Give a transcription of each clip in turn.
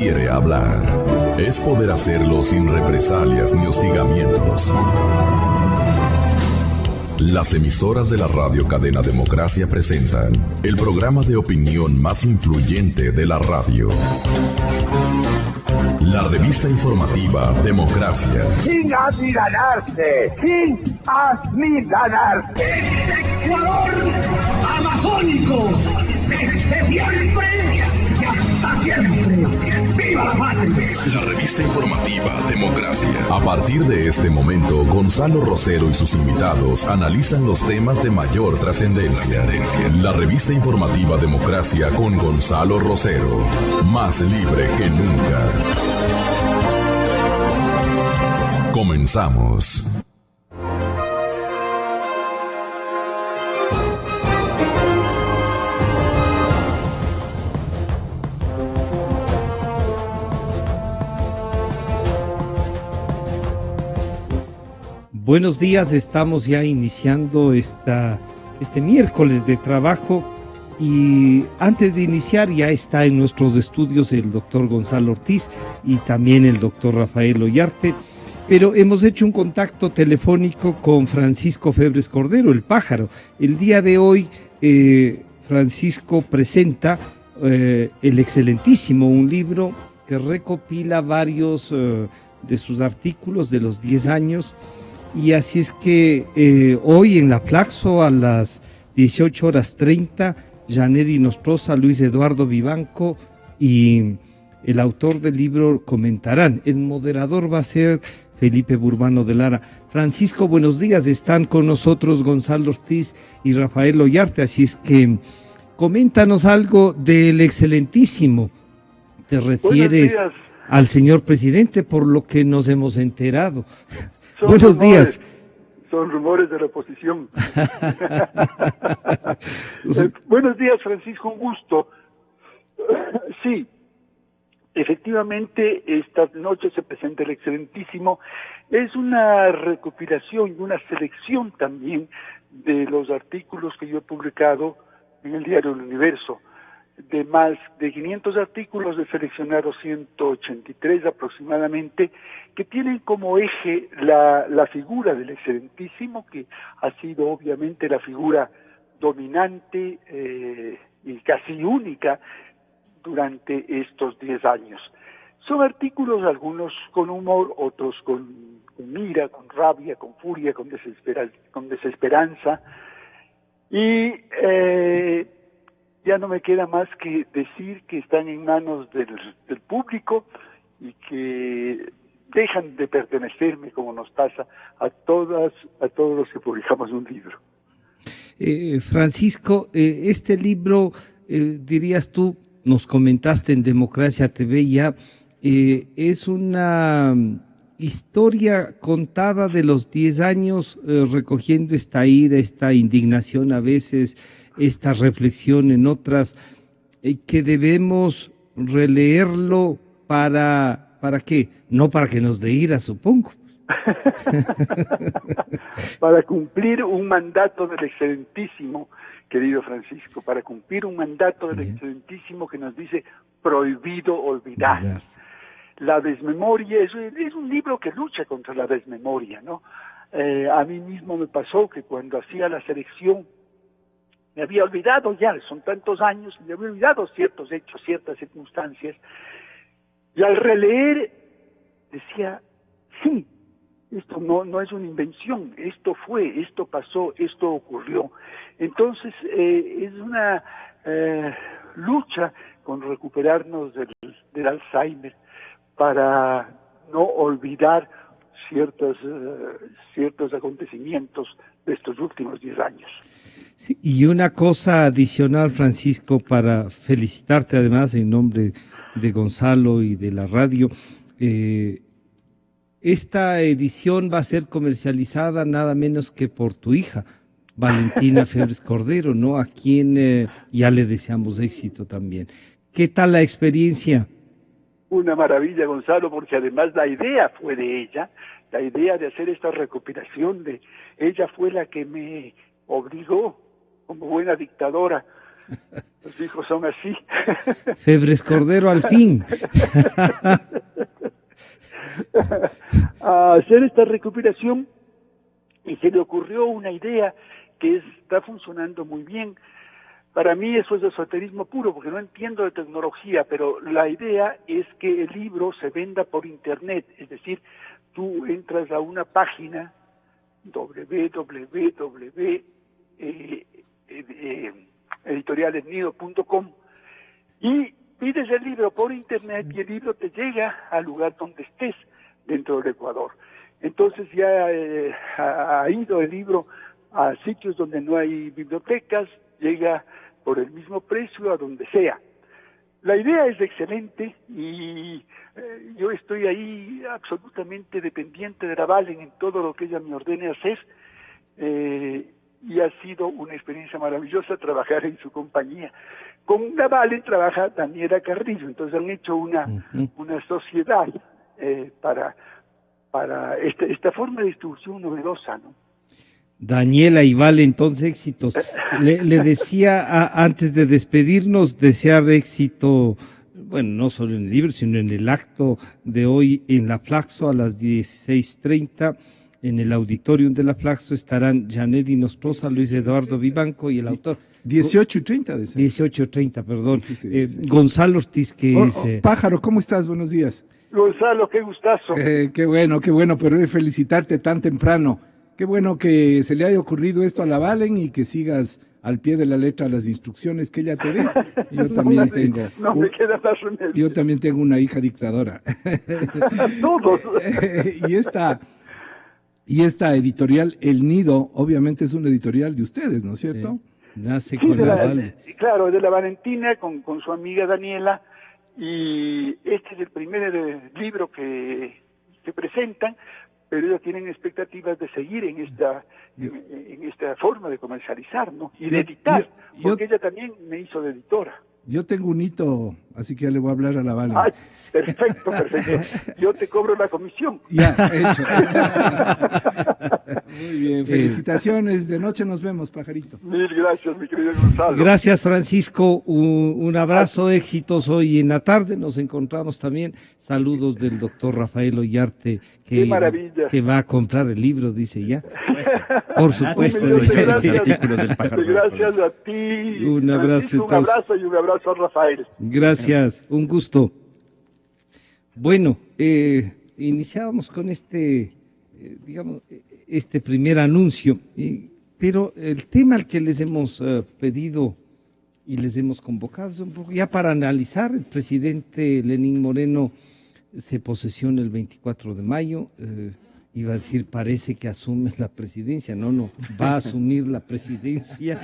Quiere hablar. Es poder hacerlo sin represalias ni hostigamientos. Las emisoras de la radio cadena Democracia presentan el programa de opinión más influyente de la radio. La revista informativa Democracia. Sin amilanarse, sin amilanarse. Ecuador amazónico, desde siempre y hasta siempre. ¡Viva la patria! La revista informativa Democracia. A partir de este momento, Gonzalo Rosero y sus invitados analizan los temas de mayor trascendencia. La revista informativa Democracia con Gonzalo Rosero. Más libre que nunca. Comenzamos. Buenos días, estamos ya iniciando este miércoles de trabajo y antes de iniciar ya está en nuestros estudios el doctor Gonzalo Ortiz y también el doctor Rafael Ollarte, pero hemos hecho un contacto telefónico con Francisco Febres Cordero, el pájaro. El día de hoy Francisco presenta el excelentísimo, un libro que recopila varios de sus artículos de los 10 años. Y así es que hoy en la Flaxo a las 18:30, Janedy Nostroza, Luis Eduardo Vivanco y el autor del libro comentarán. El moderador va a ser Felipe Burbano de Lara. Francisco, buenos días. Están con nosotros Gonzalo Ortiz y Rafael Ollarte, así es que coméntanos algo del excelentísimo. ¿Te refieres al señor presidente, por lo que nos hemos enterado? Buenos días. Son rumores de la oposición. Buenos días, Francisco, un gusto. Sí, efectivamente, esta noche se presenta el excelentísimo. Es una recopilación y una selección también de los artículos que yo he publicado en el diario El Universo. De más de 500 artículos he seleccionado 183 aproximadamente, que tienen como eje la figura del excelentísimo, que ha sido obviamente la figura dominante y casi única durante estos 10 años. Son artículos, algunos con humor, otros con ira, con rabia, con furia, con desesperanza, y ya no me queda más que decir que están en manos del público y que dejan de pertenecerme, como nos pasa a todos los que publicamos un libro. Francisco, este libro, dirías tú, nos comentaste en Democracia TV ya, es una historia contada de los 10 años, recogiendo esta ira, esta indignación a veces, esta reflexión en otras, que debemos releerlo ¿para qué? No para que nos dé ira, supongo. Para cumplir un mandato del excelentísimo, querido Francisco, para cumplir un mandato del excelentísimo que nos dice prohibido olvidar. La desmemoria es un libro que lucha contra la desmemoria, ¿no? A mí mismo me pasó que cuando hacía la selección me había olvidado ya, son tantos años, me había olvidado ciertos hechos, ciertas circunstancias, y al releer decía, sí, esto no es una invención, esto fue, esto pasó, esto ocurrió. Entonces es una lucha con recuperarnos del Alzheimer para no olvidar ciertos acontecimientos de estos últimos 10 años. Sí, y una cosa adicional, Francisco, para felicitarte además en nombre de Gonzalo y de la radio, esta edición va a ser comercializada nada menos que por tu hija, Valentina Febres Cordero, ¿no? A quien ya le deseamos éxito también. ¿Qué tal la experiencia? Una maravilla, Gonzalo, porque además la idea fue de ella, la idea de hacer esta recopilación de ella fue la que me obligó, como buena dictadora, Los hijos son así. Febres Cordero al fin. A hacer esta recopilación y se le ocurrió una idea que está funcionando muy bien. Para mí eso es esoterismo puro, porque no entiendo de tecnología, pero la idea es que el libro se venda por internet, es decir, tú entras a una página www.editorialesnido.com y pides el libro por internet y el libro te llega al lugar donde estés dentro del Ecuador. Entonces ya ha ido el libro a sitios donde no hay bibliotecas, llega por el mismo precio a donde sea. La idea es excelente y yo estoy ahí absolutamente dependiente de la Valen en todo lo que ella me ordene hacer y ha sido una experiencia maravillosa trabajar en su compañía. Con la Valen trabaja Daniela Carrillo, entonces han hecho una sociedad para esta forma de distribución novedosa, ¿no? Daniela y Vale, entonces éxitos. Le decía antes de despedirnos, desear éxito, bueno, no solo en el libro, sino en el acto de hoy en la Flaxo a las 16:30. En el auditorium de la Flaxo estarán Janet Nostroza, Luis Eduardo Vivanco y el autor. 18:30. 18:30, perdón. Gonzalo Ortiz, que es... Pájaro, ¿cómo estás? Buenos días. Gonzalo, qué gustazo. Qué bueno, pero he de felicitarte tan temprano. Qué bueno que se le haya ocurrido esto a la Valen y que sigas al pie de la letra las instrucciones que ella te dé. Yo también tengo... No me queda más remedio. Yo también tengo una hija dictadora. Todos. Y esta editorial, El Nido, obviamente es una editorial de ustedes, ¿no es cierto? Nace con la Valen. Claro, de la Valentina con su amiga Daniela, y este es el primer libro que presentan, pero ellos tienen expectativas de seguir en esta forma de comercializar, ¿no? Y de editar, porque ella también me hizo de editora. Yo tengo un hito, así que ya le voy a hablar a la Valen. Ay, perfecto. Yo te cobro la comisión. Ya, hecho. Muy bien, felicitaciones. De noche nos vemos, pajarito. Mil gracias, mi querido Gonzalo. Gracias, Francisco. Un abrazo, éxitos hoy en la tarde. Nos encontramos también. Saludos del doctor Rafael Ollarte, Qué maravilla. que va a comprar el libro, dice ya. Por supuesto. Gracias a ti. Un abrazo. Un abrazo y un abrazo a Rafael. Gracias, un gusto. Bueno, iniciábamos con este primer anuncio, pero el tema al que les hemos pedido y les hemos convocado es un poco ya para analizar. El presidente Lenín Moreno se posesiona el 24 de mayo, iba a decir, parece que asume la presidencia, no, va a asumir la presidencia,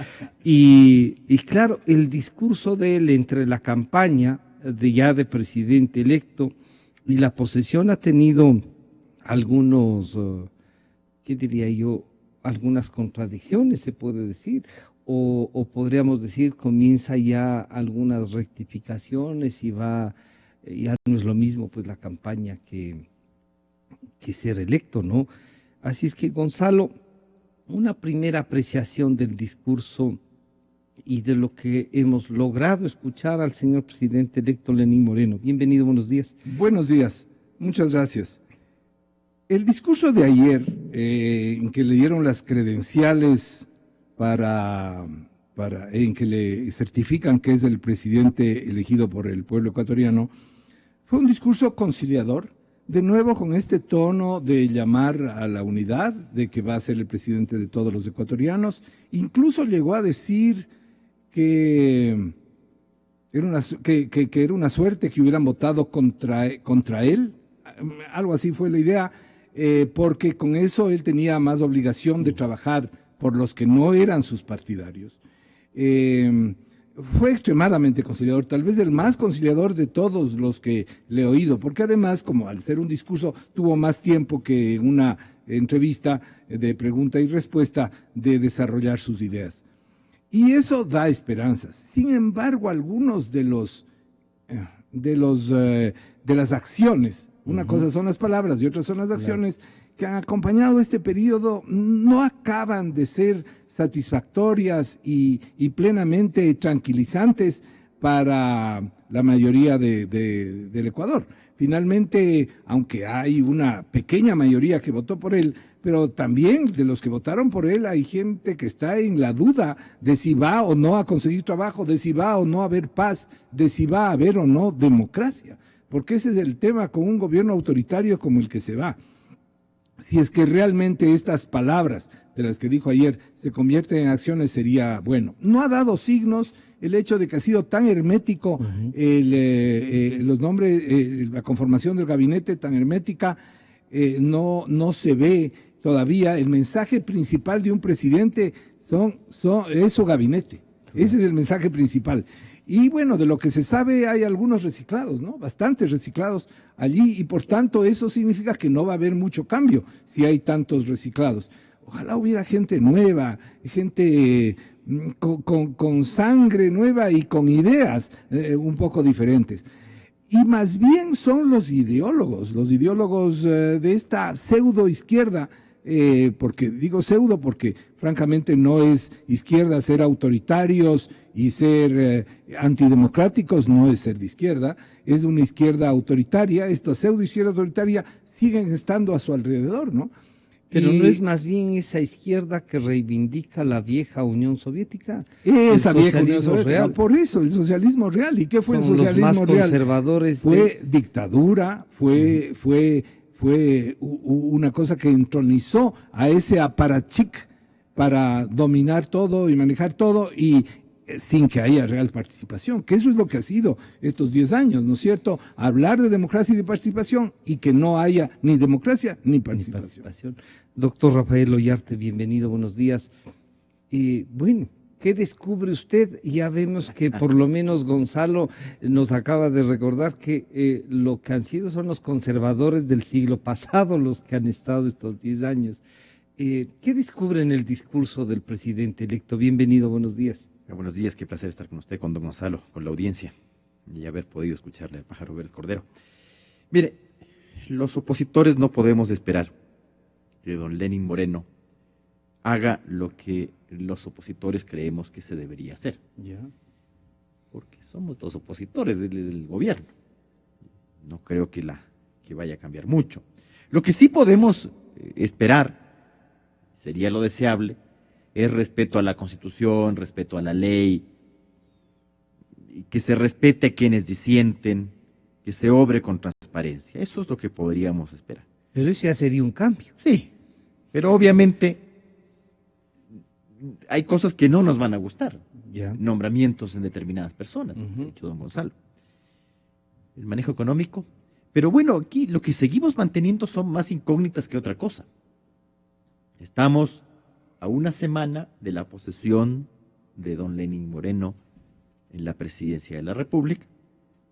y claro, el discurso de él entre la campaña de presidente electo y la posesión ha tenido algunos, algunas contradicciones, se puede decir, o podríamos decir, comienza ya algunas rectificaciones y ya no es lo mismo pues la campaña que ser electo, ¿no? Así es que, Gonzalo, una primera apreciación del discurso y de lo que hemos logrado escuchar al señor presidente electo Lenín Moreno. Bienvenido, buenos días. Buenos días, muchas gracias. El discurso de ayer, en que le dieron las credenciales en que le certifican que es el presidente elegido por el pueblo ecuatoriano, fue un discurso conciliador, de nuevo con este tono de llamar a la unidad, de que va a ser el presidente de todos los ecuatorianos. Incluso llegó a decir que era una suerte que hubieran votado contra él, algo así fue la idea, porque con eso él tenía más obligación de trabajar por los que no eran sus partidarios. Fue extremadamente conciliador, tal vez el más conciliador de todos los que le he oído, porque además, como al ser un discurso, tuvo más tiempo que una entrevista de pregunta y respuesta de desarrollar sus ideas. Y eso da esperanzas. Sin embargo, algunos de las acciones, una cosa son las palabras y otras son las acciones, que han acompañado este periodo, no acaban de ser satisfactorias y plenamente tranquilizantes para la mayoría del Ecuador. Finalmente, aunque hay una pequeña mayoría que votó por él, pero también de los que votaron por él hay gente que está en la duda de si va o no a conseguir trabajo, de si va o no a haber paz, de si va a haber o no democracia, porque ese es el tema con un gobierno autoritario como el que se va. Si es que realmente estas palabras de las que dijo ayer se convierten en acciones, sería bueno. No ha dado signos el hecho de que ha sido tan hermético los nombres, la conformación del gabinete tan hermética, no se ve todavía. El mensaje principal de un presidente es su gabinete. Ese es el mensaje principal. Y bueno, de lo que se sabe hay algunos reciclados, ¿no? Bastantes reciclados allí, y por tanto eso significa que no va a haber mucho cambio si hay tantos reciclados. Ojalá hubiera gente nueva, gente con sangre nueva y con ideas un poco diferentes. Y más bien son los ideólogos de esta pseudo izquierda, porque digo pseudo porque francamente no es izquierda ser autoritarios y ser antidemocráticos, no es ser de izquierda, es una izquierda autoritaria. Esta pseudo izquierda autoritaria siguen estando a su alrededor, ¿no? Pero ¿no es más bien esa izquierda que reivindica la vieja Unión Soviética? Esa vieja Unión Soviética, real. Por eso, el socialismo real. ¿Y qué fue el socialismo los más real? Conservadores fue dictadura, fue una cosa que entronizó a ese aparachic para dominar todo y manejar todo, y sin que haya real participación, que eso es lo que ha sido estos 10 años, ¿no es cierto? Hablar de democracia y de participación y que no haya ni democracia ni participación. Doctor Rafael Ollarte, bienvenido, buenos días. Bueno, ¿qué descubre usted? Ya vemos que por lo menos Gonzalo nos acaba de recordar que lo que han sido son los conservadores del siglo pasado los que han estado estos 10 años. ¿Qué descubre en el discurso del presidente electo? Bienvenido, buenos días. Buenos días, qué placer estar con usted, con don Gonzalo, con la audiencia, y haber podido escucharle al pájaro Vélez Cordero. Mire, los opositores no podemos esperar que don Lenín Moreno haga lo que los opositores creemos que se debería hacer. Ya. Porque somos los opositores del gobierno. No creo que vaya a cambiar mucho. Lo que sí podemos esperar, sería lo deseable, es respeto a la Constitución, respeto a la ley, que se respete a quienes disienten, que se obre con transparencia. Eso es lo que podríamos esperar. Pero eso ya sería un cambio. Sí, pero obviamente hay cosas que no nos van a gustar. Ya. Nombramientos en determinadas personas, ha dicho don Gonzalo. El manejo económico. Pero bueno, aquí lo que seguimos manteniendo son más incógnitas que otra cosa. Estamos a una semana de la posesión de don Lenín Moreno en la presidencia de la República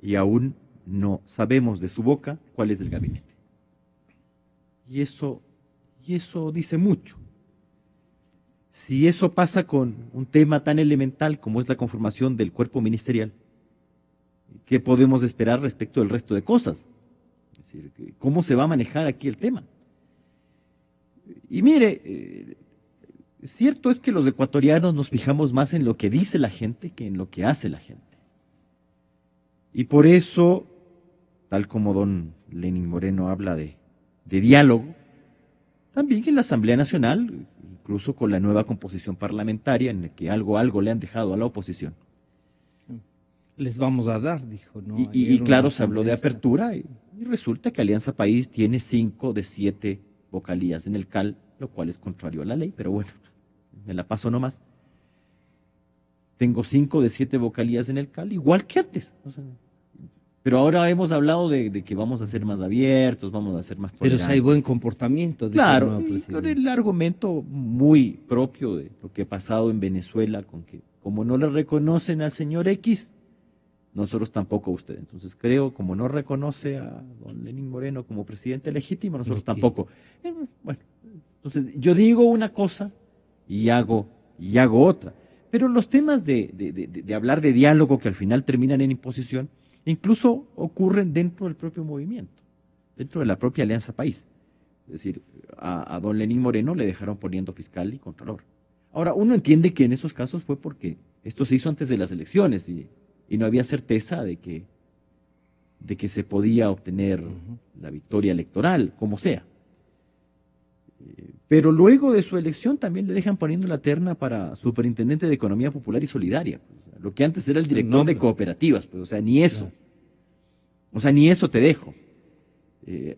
y aún no sabemos de su boca cuál es el gabinete. Y eso dice mucho. Si eso pasa con un tema tan elemental como es la conformación del cuerpo ministerial, ¿qué podemos esperar respecto del resto de cosas? Es decir, ¿cómo se va a manejar aquí el tema? Y mire, cierto es que los ecuatorianos nos fijamos más en lo que dice la gente que en lo que hace la gente. Y por eso, tal como don Lenín Moreno habla de diálogo, también en la Asamblea Nacional, incluso con la nueva composición parlamentaria, en la que algo le han dejado a la oposición. Les vamos a dar, dijo, ¿no? Y claro, se habló de apertura y resulta que Alianza País tiene 5 de 7 vocalías en el CAL, lo cual es contrario a la ley, pero bueno, me la paso nomás. Tengo 5 de 7 vocalías en el CAL, igual que antes. O sea, pero ahora hemos hablado de que vamos a ser más abiertos, vamos a ser más tolerantes. Pero si hay buen comportamiento. Claro, y con el argumento muy propio de lo que ha pasado en Venezuela, con que como no le reconocen al señor X, nosotros tampoco a usted. Entonces creo, como no reconoce a don Lenín Moreno como presidente legítimo, nosotros tampoco. Bueno, entonces yo digo una cosa y hago otra. Pero los temas de hablar de diálogo que al final terminan en imposición, incluso ocurren dentro del propio movimiento, dentro de la propia Alianza País. Es decir, a don Lenín Moreno le dejaron poniendo fiscal y contralor. Ahora, uno entiende que en esos casos fue porque esto se hizo antes de las elecciones y no había certeza de que se podía obtener la victoria electoral, como sea. Pero luego de su elección también le dejan poniendo la terna para Superintendente de Economía Popular y Solidaria, pues, lo que antes era el director de cooperativas, pues, o sea, ni eso. O sea, ni eso te dejo.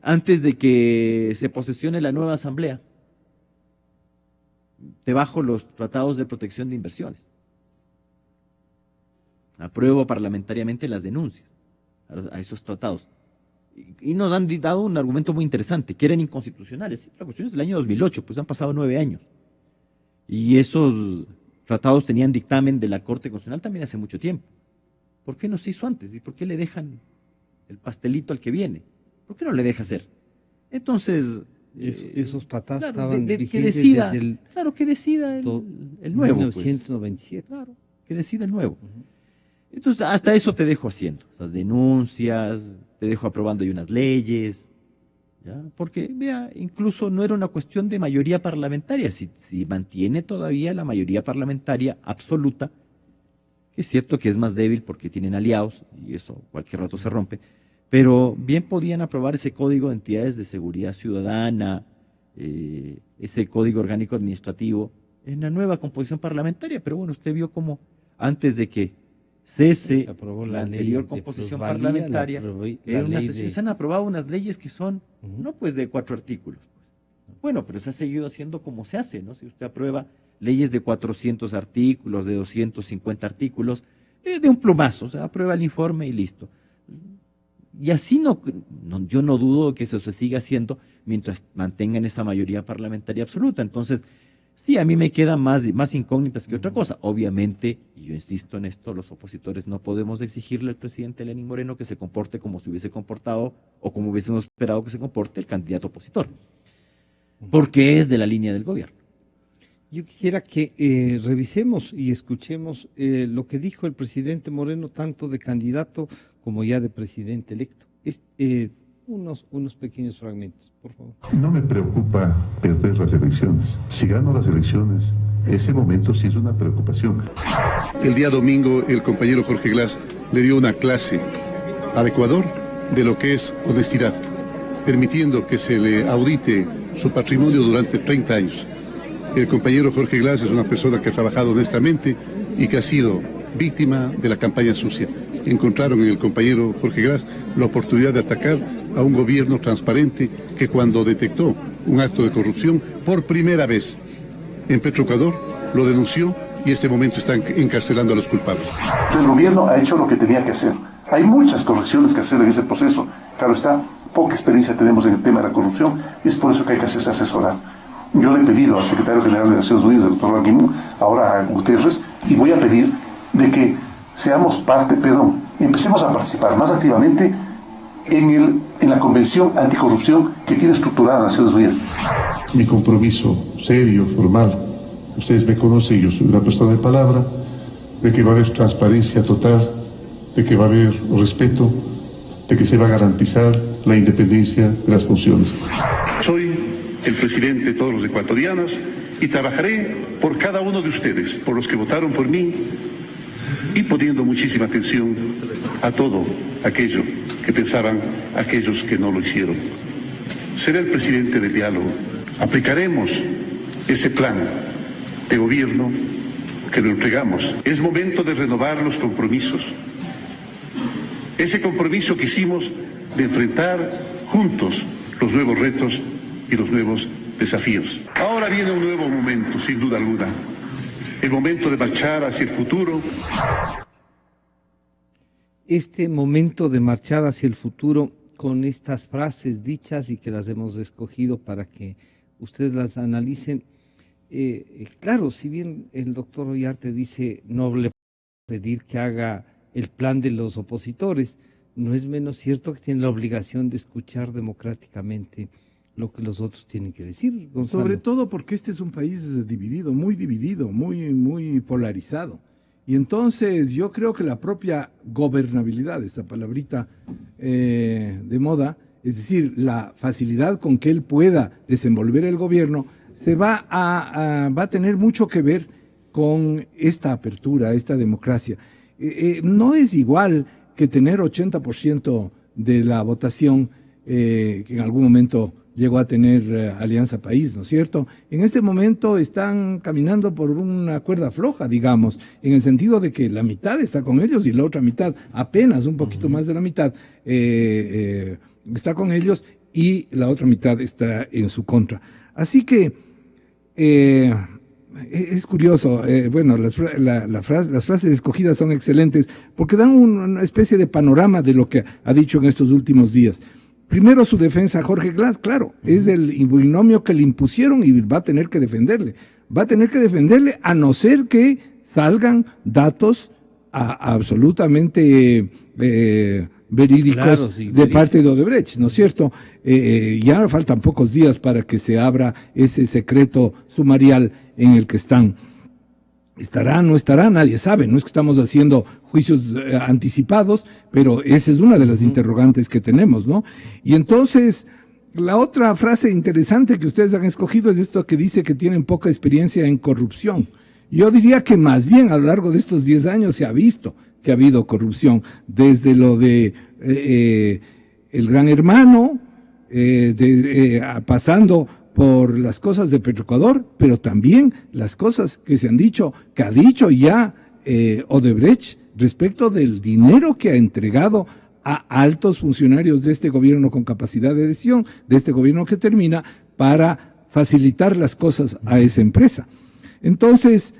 Antes de que se posesione la nueva asamblea, te bajo los tratados de protección de inversiones. Apruebo parlamentariamente las denuncias a esos tratados. Y nos han dado un argumento muy interesante, que eran inconstitucionales. La cuestión es del año 2008, pues han pasado 9 años. Y esos tratados tenían dictamen de la Corte Constitucional también hace mucho tiempo. ¿Por qué no se hizo antes? ¿Y por qué le dejan el pastelito al que viene? ¿Por qué no le deja hacer? Entonces... esos tratados claro, estaban que vigentes decida, desde el, claro, que decida el nuevo. 1997. Pues. Claro, que decida el nuevo. Entonces, hasta eso te dejo haciendo. Las denuncias, te dejo aprobando ahí unas leyes. ¿Ya? Porque, vea, incluso no era una cuestión de mayoría parlamentaria. Si mantiene todavía la mayoría parlamentaria absoluta, que es cierto que es más débil porque tienen aliados, y eso cualquier rato se rompe, pero bien podían aprobar ese código de entidades de seguridad ciudadana, ese código orgánico administrativo, en la nueva composición parlamentaria. Pero bueno, usted vio cómo antes de que cese la anterior composición parlamentaria, se han aprobado unas leyes que son, no pues de 4 artículos. Bueno, pero se ha seguido haciendo como se hace, ¿no? Si usted aprueba leyes de 400 artículos, de 250 artículos, de un plumazo, o sea, aprueba el informe y listo. Y así yo no dudo que eso se siga haciendo mientras mantengan esa mayoría parlamentaria absoluta. Entonces, sí, a mí me quedan más incógnitas que otra cosa. Obviamente, y yo insisto en esto, los opositores no podemos exigirle al presidente Lenín Moreno que se comporte como se hubiese comportado o como hubiésemos esperado que se comporte el candidato opositor, porque es de la línea del gobierno. Yo quisiera que revisemos y escuchemos lo que dijo el presidente Moreno, tanto de candidato como ya de presidente electo. Unos pequeños fragmentos, por favor. No me preocupa perder las elecciones. Si gano las elecciones, ese momento sí es una preocupación. El día domingo el compañero Jorge Glass le dio una clase al Ecuador de lo que es honestidad, permitiendo que se le audite su patrimonio durante 30 años. El compañero Jorge Glass es una persona que ha trabajado honestamente y que ha sido víctima de la campaña sucia. Encontraron en el compañero Jorge Glass la oportunidad de atacar a un gobierno transparente que cuando detectó un acto de corrupción por primera vez en Petroecuador lo denunció y en este momento están encarcelando a los culpables. El gobierno ha hecho lo que tenía que hacer. Hay muchas correcciones que hacer en ese proceso. Claro está, poca experiencia tenemos en el tema de la corrupción y es por eso que hay que hacerse asesorar. Yo le he pedido al secretario general de Naciones Unidas, el doctor Ban Ki-moon, ahora a Guterres, y voy a pedir de que empecemos a participar más activamente en la Convención Anticorrupción que tiene estructurada Naciones Unidas. Mi compromiso serio, formal, ustedes me conocen, yo soy una persona de palabra, de que va a haber transparencia total, de que va a haber respeto, de que se va a garantizar la independencia de las funciones. Soy el presidente de todos los ecuatorianos y trabajaré por cada uno de ustedes, por los que votaron por mí, y poniendo muchísima atención a todo aquello que pensaban aquellos que no lo hicieron. Seré el presidente del diálogo. Aplicaremos ese plan de gobierno que lo entregamos. Es momento de renovar los compromisos. Ese compromiso que hicimos de enfrentar juntos los nuevos retos y los nuevos desafíos. Ahora viene un nuevo momento, sin duda alguna. El momento de marchar hacia el futuro. Este momento de marchar hacia el futuro, con estas frases dichas y que las hemos escogido para que ustedes las analicen. Claro, si bien el doctor Ollarte dice no le pedir que haga el plan de los opositores, no es menos cierto que tiene la obligación de escuchar democráticamente lo que los otros tienen que decir, Gonzalo. Sobre todo porque este es un país dividido, muy polarizado. Y entonces yo creo que la propia gobernabilidad, esa palabrita de moda, es decir, la facilidad con que él pueda desenvolver el gobierno, va a tener mucho que ver con esta apertura, esta democracia. No es igual que tener 80% de la votación que en algún momento llegó a tener Alianza País, ¿no es cierto? En este momento están caminando por una cuerda floja, digamos, en el sentido de que la mitad está con ellos y la otra mitad, apenas un poquito más de la mitad, está con ellos y la otra mitad está en su contra. Así que es curioso, bueno, las frases escogidas son excelentes porque dan una especie de panorama de lo que ha dicho en estos últimos días. Primero su defensa a Jorge Glass, claro, es el binomio que le impusieron y va a tener que defenderle. Va a tener que defenderle a no ser que salgan datos absolutamente verídicos, claro, sí, de parte de Odebrecht, ¿no es cierto? Ya faltan pocos días para que se abra ese secreto sumarial en el que están. ¿Estará, no estará? Nadie sabe. No es que estamos haciendo juicios anticipados, pero esa es una de las interrogantes que tenemos, ¿no? Y entonces, la otra frase interesante que ustedes han escogido es esto que dice que tienen poca experiencia en corrupción. Yo diría que más bien a lo largo de estos 10 años se ha visto que ha habido corrupción, desde lo de el Gran Hermano, pasando por las cosas de Petroecuador, pero también las cosas que se han dicho, que ha dicho ya Odebrecht respecto del dinero que ha entregado a altos funcionarios de este gobierno con capacidad de decisión, de este gobierno que termina, para facilitar las cosas a esa empresa. Entonces,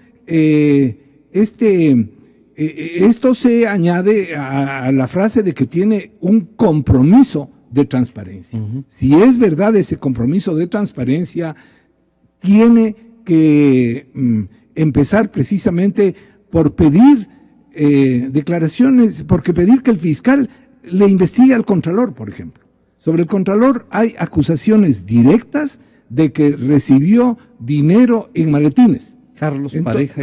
esto se añade a la frase de que tiene un compromiso de transparencia. Si es verdad ese compromiso de transparencia, tiene que empezar precisamente por pedir declaraciones, porque pedir que el fiscal le investigue al Contralor, por ejemplo. Sobre el Contralor hay acusaciones directas de que recibió dinero en maletines. Carlos Pareja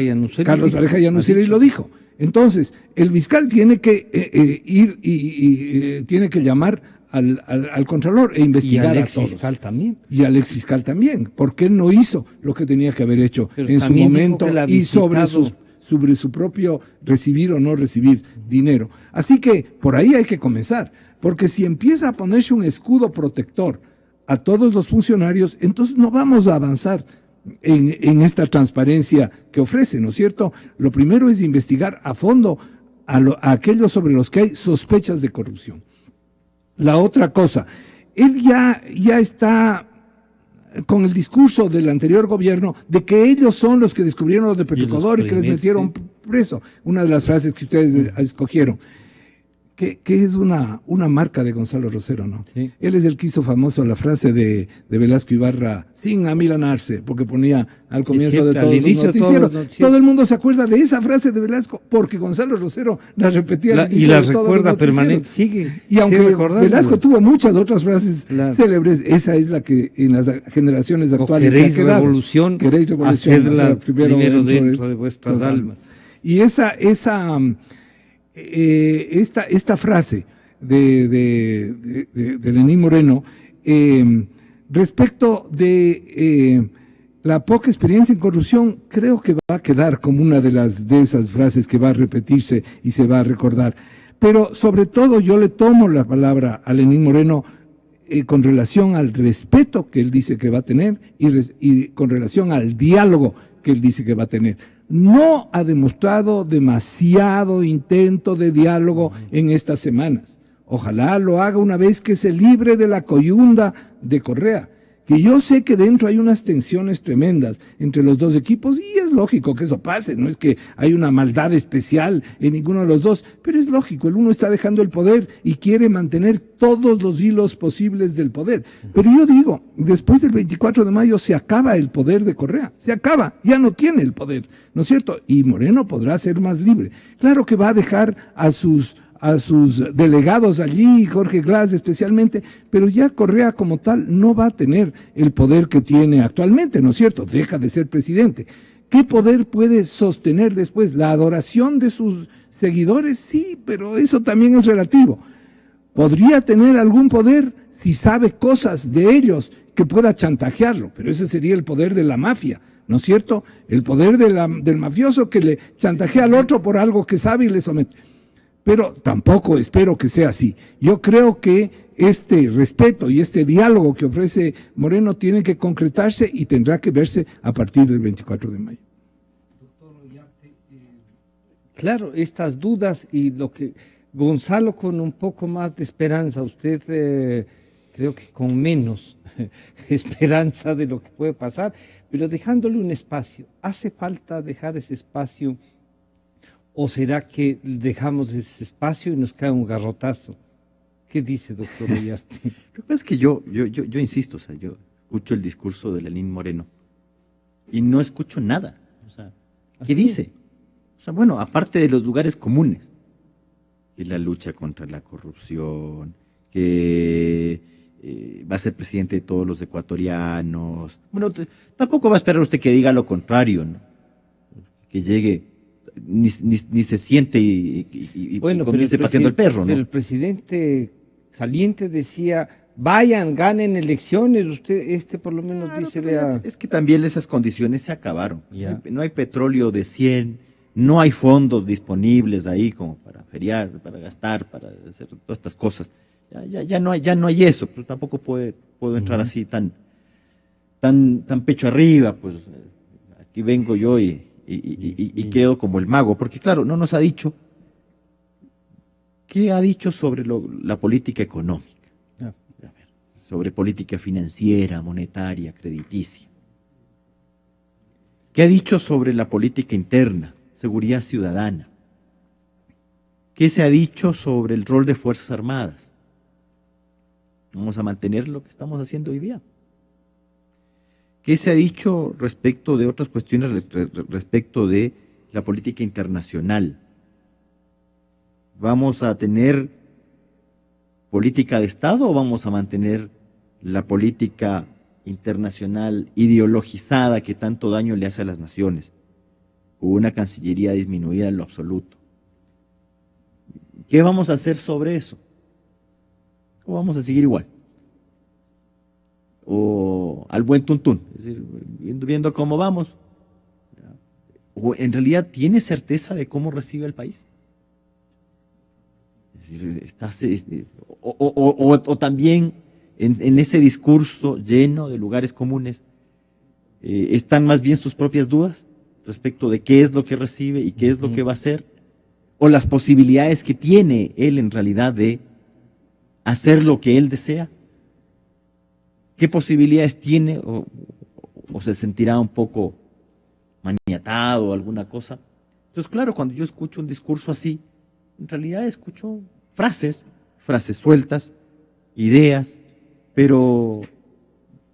Yanuciri lo dijo. Entonces, el fiscal tiene que ir y tiene que llamar al Contralor e investigar a todos. Y al exfiscal también. Y al exfiscal también, porque él no hizo lo que tenía que haber hecho en su momento y sobre su propio recibir o no recibir dinero. Así que por ahí hay que comenzar, porque si empieza a ponerse un escudo protector a todos los funcionarios, entonces no vamos a avanzar en esta transparencia que ofrece, ¿no es cierto? Lo primero es investigar a fondo a aquellos sobre los que hay sospechas de corrupción. La otra cosa, él ya está con el discurso del anterior gobierno de que ellos son los que descubrieron lo de Petroecuador y que les metieron preso. Una de las frases que ustedes escogieron. Que es una marca de Gonzalo Rosero, ¿no? Sí. Él es el que hizo famoso la frase de Velasco Ibarra, sin amilanarse, porque ponía al comienzo de todos los noticieros. Todo el mundo se acuerda de esa frase de Velasco, porque Gonzalo Rosero la repetía. Y la recuerda permanente, sigue. Y aunque Velasco tuvo muchas otras frases célebres, esa es la que en las generaciones actuales se ha quedado. Revolución, hacedla primero dentro de vuestras almas. Y esta frase de Lenín Moreno respecto de la poca experiencia en corrupción, creo que va a quedar como una de esas frases que va a repetirse y se va a recordar. Pero sobre todo yo le tomo la palabra a Lenín Moreno con relación al respeto que él dice que va a tener y con relación al diálogo que él dice que va a tener. No ha demostrado demasiado intento de diálogo en estas semanas. Ojalá lo haga una vez que se libre de la coyunda de Correa, que yo sé que dentro hay unas tensiones tremendas entre los dos equipos y es lógico que eso pase, no es que hay una maldad especial en ninguno de los dos, pero es lógico, el uno está dejando el poder y quiere mantener todos los hilos posibles del poder. Pero yo digo, después del 24 de mayo se acaba el poder de Correa, se acaba, ya no tiene el poder, ¿no es cierto? Y Moreno podrá ser más libre. Claro que va a dejar a sus delegados allí, Jorge Glass especialmente, pero ya Correa como tal no va a tener el poder que tiene actualmente, ¿no es cierto? Deja de ser presidente. ¿Qué poder puede sostener después? ¿La adoración de sus seguidores? Sí, pero eso también es relativo. ¿Podría tener algún poder si sabe cosas de ellos que pueda chantajearlo, pero ese sería el poder de la mafia, ¿no es cierto? El poder del mafioso que le chantajea al otro por algo que sabe y le somete. Pero tampoco espero que sea así. Yo creo que este respeto y este diálogo que ofrece Moreno tiene que concretarse y tendrá que verse a partir del 24 de mayo. Claro, estas dudas y lo que Gonzalo con un poco más de esperanza, usted creo que con menos esperanza de lo que puede pasar, pero dejándole un espacio. ¿Hace falta dejar ese espacio o será que dejamos ese espacio y nos cae un garrotazo? ¿Qué dice, doctor Ollarten? Lo que pasa es que yo insisto, o sea, yo escucho el discurso de Lenín Moreno y no escucho nada. O sea, ¿qué dice? O sea, bueno, aparte de los lugares comunes, que la lucha contra la corrupción, que va a ser presidente de todos los ecuatorianos. Bueno, tampoco va a esperar usted que diga lo contrario, ¿no? Que llegue, ni se siente y bueno, comience paseando el perro, ¿no? Pero el presidente saliente decía, vayan, ganen elecciones, usted por lo menos claro, dice, vea. Es que también esas condiciones se acabaron. No hay petróleo de 100, no hay fondos disponibles ahí como para feriar, para gastar, para hacer todas estas cosas. Ya no hay eso, pero tampoco puedo entrar así tan pecho arriba, pues aquí vengo yo y quedo como el mago, porque claro, no nos ha dicho qué ha dicho sobre la política económica, sobre política financiera, monetaria, crediticia. ¿Qué ha dicho sobre la política interna, seguridad ciudadana? ¿Qué se ha dicho sobre el rol de Fuerzas Armadas? Vamos a mantener lo que estamos haciendo hoy día. ¿Qué se ha dicho respecto de otras cuestiones, respecto de la política internacional? ¿Vamos a tener política de Estado o vamos a mantener la política internacional ideologizada que tanto daño le hace a las naciones, con una cancillería disminuida en lo absoluto? ¿Qué vamos a hacer sobre eso? ¿O vamos a seguir igual? O al buen tuntún, es decir, viendo cómo vamos. ¿O en realidad tiene certeza de cómo recibe el país? Es decir, o también en ese discurso lleno de lugares comunes, ¿están más bien sus propias dudas respecto de qué es lo que recibe y qué es lo que va a hacer? ¿O las posibilidades que tiene él en realidad de hacer lo que él desea? ¿Qué posibilidades tiene? ¿O se sentirá un poco maniatado o alguna cosa? Entonces, claro, cuando yo escucho un discurso así, en realidad escucho frases sueltas, ideas, pero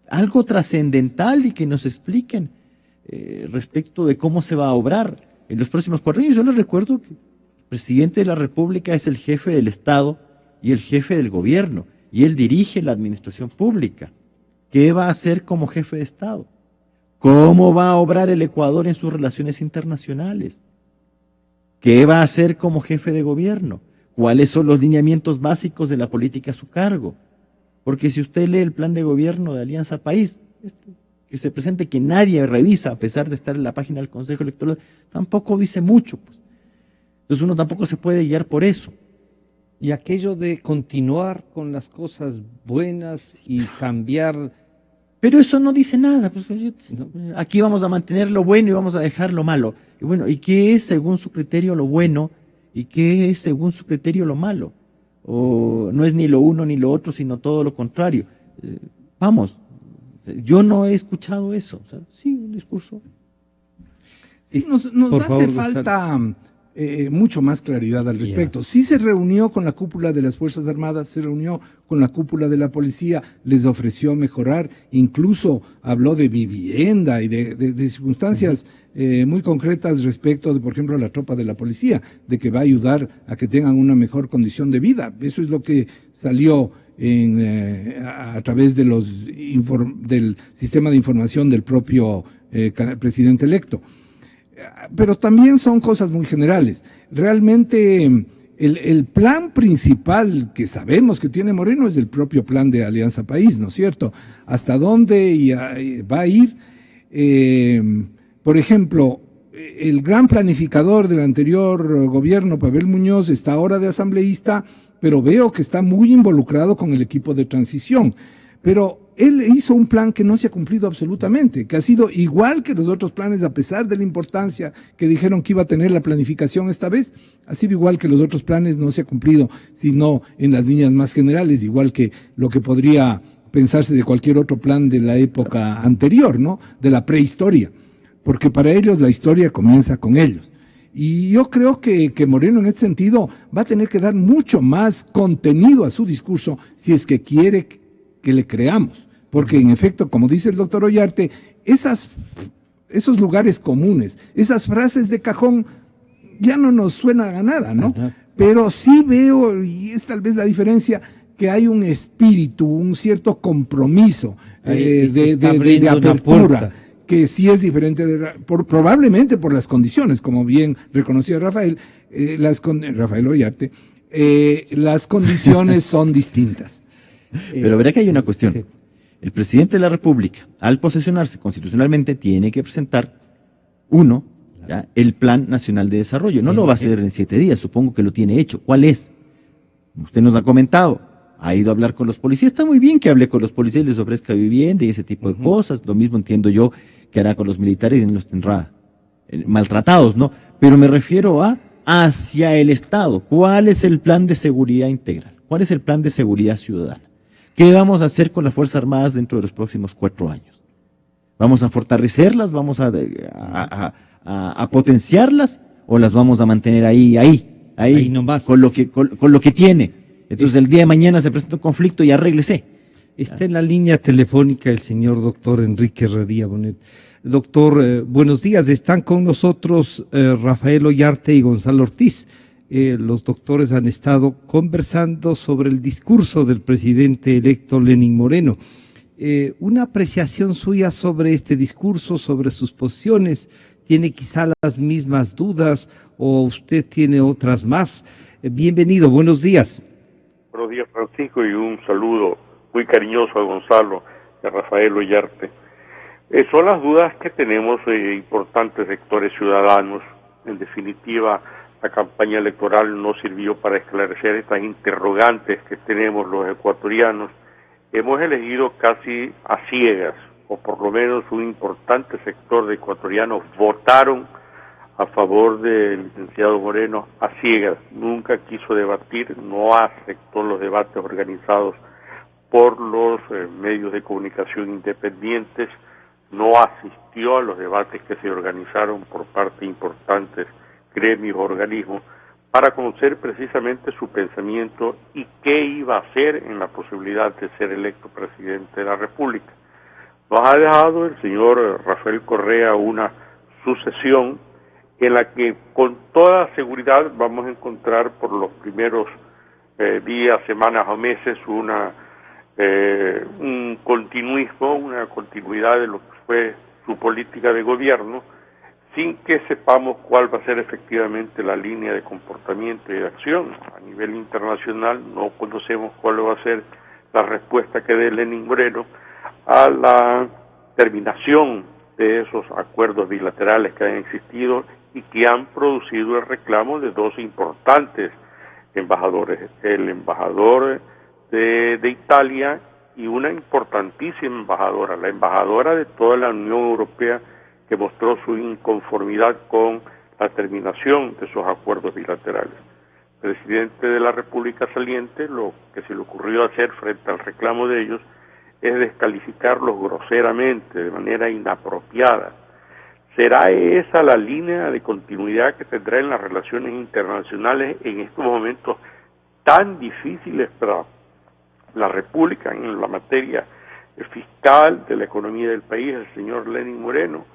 algo trascendental y que nos expliquen respecto de cómo se va a obrar en los próximos 4 años. Yo les recuerdo que el presidente de la República es el jefe del Estado y el jefe del gobierno, y él dirige la administración pública. ¿Qué va a hacer como jefe de Estado? ¿Cómo va a obrar el Ecuador en sus relaciones internacionales? ¿Qué va a hacer como jefe de gobierno? ¿Cuáles son los lineamientos básicos de la política a su cargo? Porque si usted lee el plan de gobierno de Alianza País, que se presente, que nadie revisa, a pesar de estar en la página del Consejo Electoral, tampoco dice mucho, pues. Entonces uno tampoco se puede guiar por eso. Y aquello de continuar con las cosas buenas y cambiar. Pero eso no dice nada. Pues, aquí vamos a mantener lo bueno y vamos a dejar lo malo. Y bueno, ¿y qué es según su criterio lo bueno? ¿Y qué es según su criterio lo malo? O no es ni lo uno ni lo otro, sino todo lo contrario. Vamos, yo no he escuchado eso. O sea, sí, un discurso. Sí, nos hace falta mucho más claridad al respecto. Sí se reunió con la cúpula de las Fuerzas Armadas, se reunió con la cúpula de la policía, les ofreció mejorar, incluso habló de vivienda y de circunstancias muy concretas respecto de, por ejemplo, la tropa de la policía, de que va a ayudar a que tengan una mejor condición de vida. Eso es lo que salió a través de del sistema de información del propio presidente electo. Pero también son cosas muy generales. Realmente El plan principal que sabemos que tiene Moreno es el propio plan de Alianza País, ¿no es cierto? ¿Hasta dónde va a ir? Por ejemplo, el gran planificador del anterior gobierno, Pavel Muñoz, está ahora de asambleísta, pero veo que está muy involucrado con el equipo de transición. Pero él hizo un plan que no se ha cumplido absolutamente, que ha sido igual que los otros planes, a pesar de la importancia que dijeron que iba a tener la planificación esta vez, ha sido igual que los otros planes, no se ha cumplido, sino en las líneas más generales, igual que lo que podría pensarse de cualquier otro plan de la época anterior, ¿no? De la prehistoria, porque para ellos la historia comienza con ellos. Y yo creo que Moreno en ese sentido va a tener que dar mucho más contenido a su discurso si es que quiere que le creamos. Porque en efecto, como dice el doctor Ollarte, esos lugares comunes, esas frases de cajón ya no nos suenan a nada, ¿no? Ajá. Pero sí veo, y es tal vez la diferencia, que hay un espíritu, un cierto compromiso de apertura, que sí es diferente, probablemente por las condiciones, como bien reconocía Rafael Ollarte, las condiciones son distintas. Pero verá que hay una cuestión. El presidente de la República, al posesionarse constitucionalmente, tiene que presentar, el Plan Nacional de Desarrollo. No lo va a hacer en 7 días, supongo que lo tiene hecho. ¿Cuál es? Usted nos ha comentado, ha ido a hablar con los policías. Está muy bien que hable con los policías, les ofrezca vivienda y ese tipo de cosas. Lo mismo entiendo yo que hará con los militares y los tendrá maltratados, ¿no? Pero me refiero hacia el Estado. ¿Cuál es el plan de seguridad integral? ¿Cuál es el plan de seguridad ciudadana? ¿Qué vamos a hacer con las Fuerzas Armadas dentro de los próximos 4 años? ¿Vamos a fortalecerlas? ¿Vamos a potenciarlas? ¿O las vamos a mantener ahí nomás, con lo que tiene? Entonces el día de mañana se presenta un conflicto y arréglese. Está en la línea telefónica el señor doctor Enrique Herrería Bonet. Doctor, buenos días. Están con nosotros Rafael Ollarte y Gonzalo Ortiz. Los doctores han estado conversando sobre el discurso del presidente electo Lenín Moreno. Una apreciación suya sobre este discurso, sobre sus posiciones. ¿Tiene quizá las mismas dudas o usted tiene otras más? Bienvenido, buenos días. Buenos días, Francisco, y un saludo muy cariñoso a Gonzalo y a Rafael Ollarte. Son las dudas que tenemos importantes sectores ciudadanos. En definitiva, la campaña electoral no sirvió para esclarecer estas interrogantes que tenemos los ecuatorianos. Hemos elegido casi a ciegas, o por lo menos un importante sector de ecuatorianos votaron a favor del licenciado Moreno a ciegas. Nunca quiso debatir, no aceptó los debates organizados por los medios de comunicación independientes, no asistió a los debates que se organizaron por parte de importantes gremios, organismos, para conocer precisamente su pensamiento y qué iba a hacer en la posibilidad de ser electo presidente de la República. Nos ha dejado el señor Rafael Correa una sucesión en la que con toda seguridad vamos a encontrar por los primeros días, semanas o meses un continuismo, una continuidad de lo que fue su política de gobierno, sin que sepamos cuál va a ser efectivamente la línea de comportamiento y de acción. A nivel internacional no conocemos cuál va a ser la respuesta que dé Lenín Moreno a la terminación de esos acuerdos bilaterales que han existido y que han producido el reclamo de 2 importantes embajadores, el embajador de Italia y una importantísima embajadora, la embajadora de toda la Unión Europea, que mostró su inconformidad con la terminación de esos acuerdos bilaterales. El presidente de la República saliente, lo que se le ocurrió hacer frente al reclamo de ellos es descalificarlos groseramente, de manera inapropiada. ¿Será esa la línea de continuidad que tendrá en las relaciones internacionales en estos momentos tan difíciles para la República en la materia fiscal, de la economía del país? El señor Lenín Moreno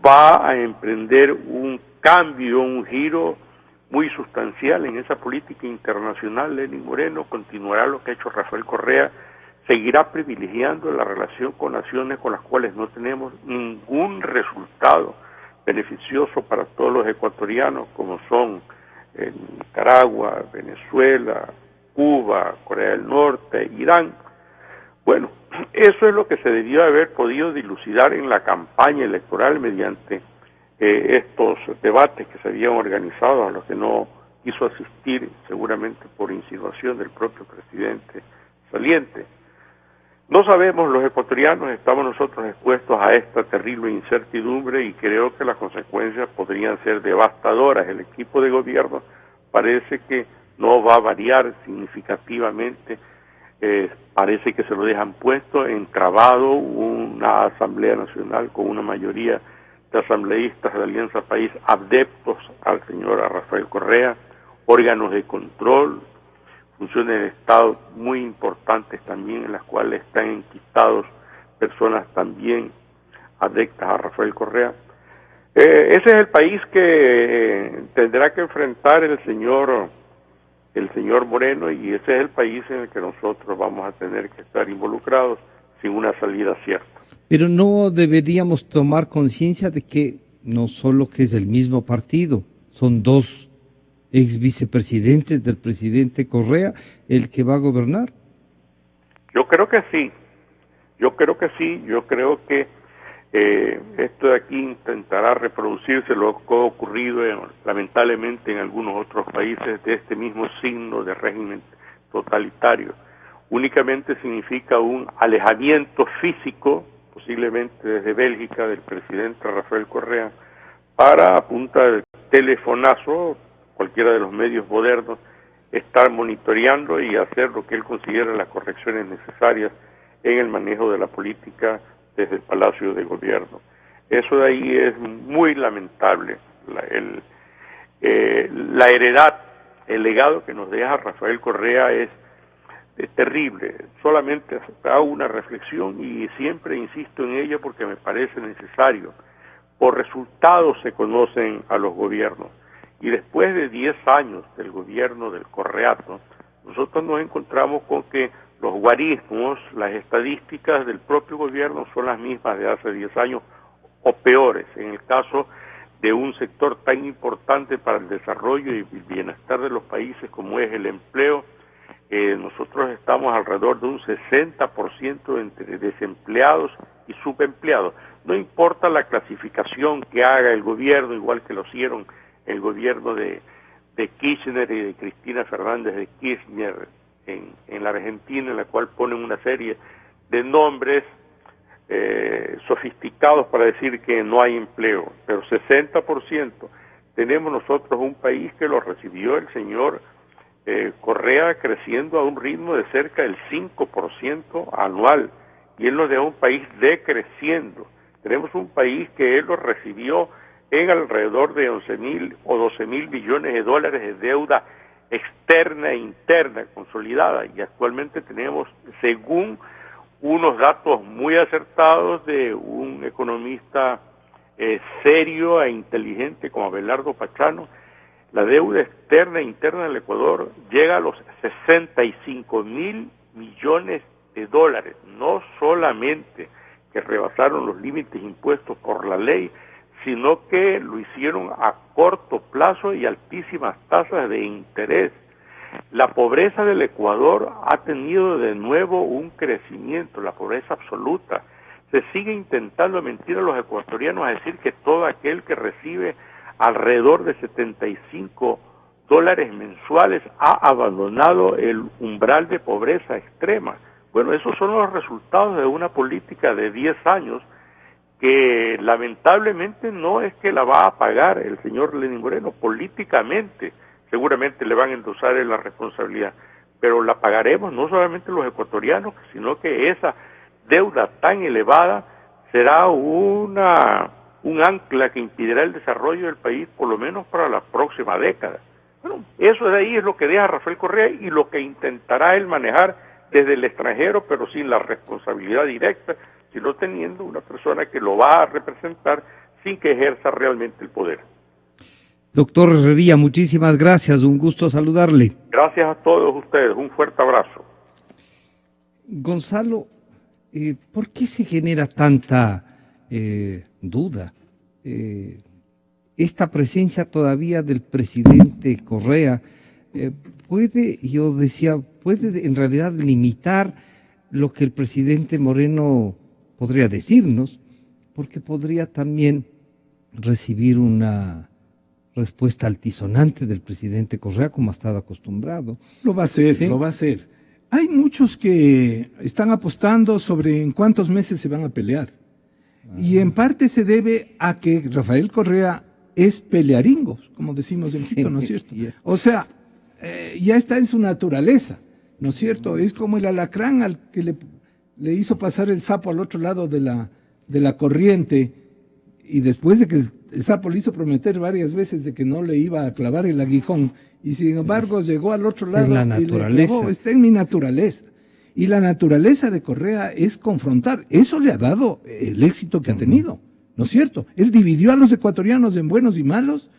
va a emprender un cambio, un giro muy sustancial en esa política internacional. Lenín Moreno continuará lo que ha hecho Rafael Correa, seguirá privilegiando la relación con naciones con las cuales no tenemos ningún resultado beneficioso para todos los ecuatorianos, como son en Nicaragua, Venezuela, Cuba, Corea del Norte, Irán. Bueno, eso es lo que se debió haber podido dilucidar en la campaña electoral mediante estos debates que se habían organizado, a los que no quiso asistir, seguramente por insinuación del propio presidente saliente. No sabemos, los ecuatorianos, estamos nosotros expuestos a esta terrible incertidumbre y creo que las consecuencias podrían ser devastadoras. El equipo de gobierno parece que no va a variar significativamente, parece que se lo dejan puesto, entrabado una Asamblea Nacional con una mayoría de asambleístas de Alianza País adeptos al señor Rafael Correa, órganos de control, funciones de Estado muy importantes también, en las cuales están enquistados personas también adeptas a Rafael Correa. Ese es el país que tendrá que enfrentar el señor Moreno, y ese es el país en el que nosotros vamos a tener que estar involucrados sin una salida cierta. Pero no deberíamos tomar conciencia de que no solo que es el mismo partido, son dos ex vicepresidentes del presidente Correa el que va a gobernar. Yo creo que sí, yo creo que esto de aquí intentará reproducirse lo que ha ocurrido lamentablemente en algunos otros países de este mismo signo de régimen totalitario. Únicamente significa un alejamiento físico, posiblemente desde Bélgica, del presidente Rafael Correa, para, a punta de telefonazo, cualquiera de los medios modernos, estar monitoreando y hacer lo que él considera las correcciones necesarias en el manejo de la política desde el Palacio de Gobierno. Eso de ahí es muy lamentable. La heredad, el legado que nos deja Rafael Correa es terrible. Solamente hago una reflexión y siempre insisto en ella porque me parece necesario. Por resultados se conocen a los gobiernos. Y después de 10 años del gobierno del Correato, nosotros nos encontramos con que los guarismos, las estadísticas del propio gobierno son las mismas de hace 10 años o peores. En el caso de un sector tan importante para el desarrollo y el bienestar de los países como es el empleo, nosotros estamos alrededor de un 60% entre desempleados y subempleados. No importa la clasificación que haga el gobierno, igual que lo hicieron el gobierno de Kirchner y de Cristina Fernández de Kirchner en la Argentina, en la cual ponen una serie de nombres sofisticados para decir que no hay empleo, pero 60%. Tenemos nosotros un país que lo recibió el señor Correa creciendo a un ritmo de cerca del 5% anual, y él nos deja un país decreciendo. Tenemos un país que él lo recibió en alrededor de 11.000 o 12.000 billones de dólares de deuda externa e interna consolidada, y actualmente tenemos, según unos datos muy acertados de un economista serio e inteligente como Abelardo Pachano, la deuda externa e interna del Ecuador llega a los 65.000 millones de dólares, no solamente que rebasaron los límites impuestos por la ley, sino que lo hicieron a corto plazo y altísimas tasas de interés. La pobreza del Ecuador ha tenido de nuevo un crecimiento, la pobreza absoluta. Se sigue intentando mentir a los ecuatorianos a decir que todo aquel que recibe alrededor de $75 mensuales ha abandonado el umbral de pobreza extrema. Bueno, esos son los resultados de una política de 10 años que lamentablemente no es que la va a pagar el señor Lenín Moreno. Políticamente seguramente le van a endosar en la responsabilidad, pero la pagaremos no solamente los ecuatorianos, sino que esa deuda tan elevada será un ancla que impedirá el desarrollo del país por lo menos para la próxima década. Bueno, eso de ahí es lo que deja Rafael Correa y lo que intentará él manejar desde el extranjero, pero sin la responsabilidad directa, sino teniendo una persona que lo va a representar sin que ejerza realmente el poder. Doctor Herrería, muchísimas gracias, un gusto saludarle. Gracias a todos ustedes, un fuerte abrazo. Gonzalo, ¿por qué se genera tanta duda? esta presencia todavía del presidente Correa puede, yo decía, puede en realidad limitar lo que el presidente Moreno podría decirnos, porque podría también recibir una respuesta altisonante del presidente Correa, como ha estado acostumbrado. Lo va a hacer, ¿sí? Lo va a hacer. Hay muchos que están apostando sobre en cuántos meses se van a pelear. Y en parte se debe a que Rafael Correa es pelearingo, como decimos en Quito, ¿no es cierto? O sea, ya está en su naturaleza, ¿no es cierto? Es como el alacrán al que le hizo pasar el sapo al otro lado de la corriente, y después de que el sapo le hizo prometer varias veces de que no le iba a clavar el aguijón, y sin embargo llegó al otro lado. Es la naturaleza. Y le clavó. Está en mi naturaleza. Y la naturaleza de Correa es confrontar. Eso le ha dado el éxito que ha tenido, ¿no es cierto? Él dividió a los ecuatorianos en buenos y malos.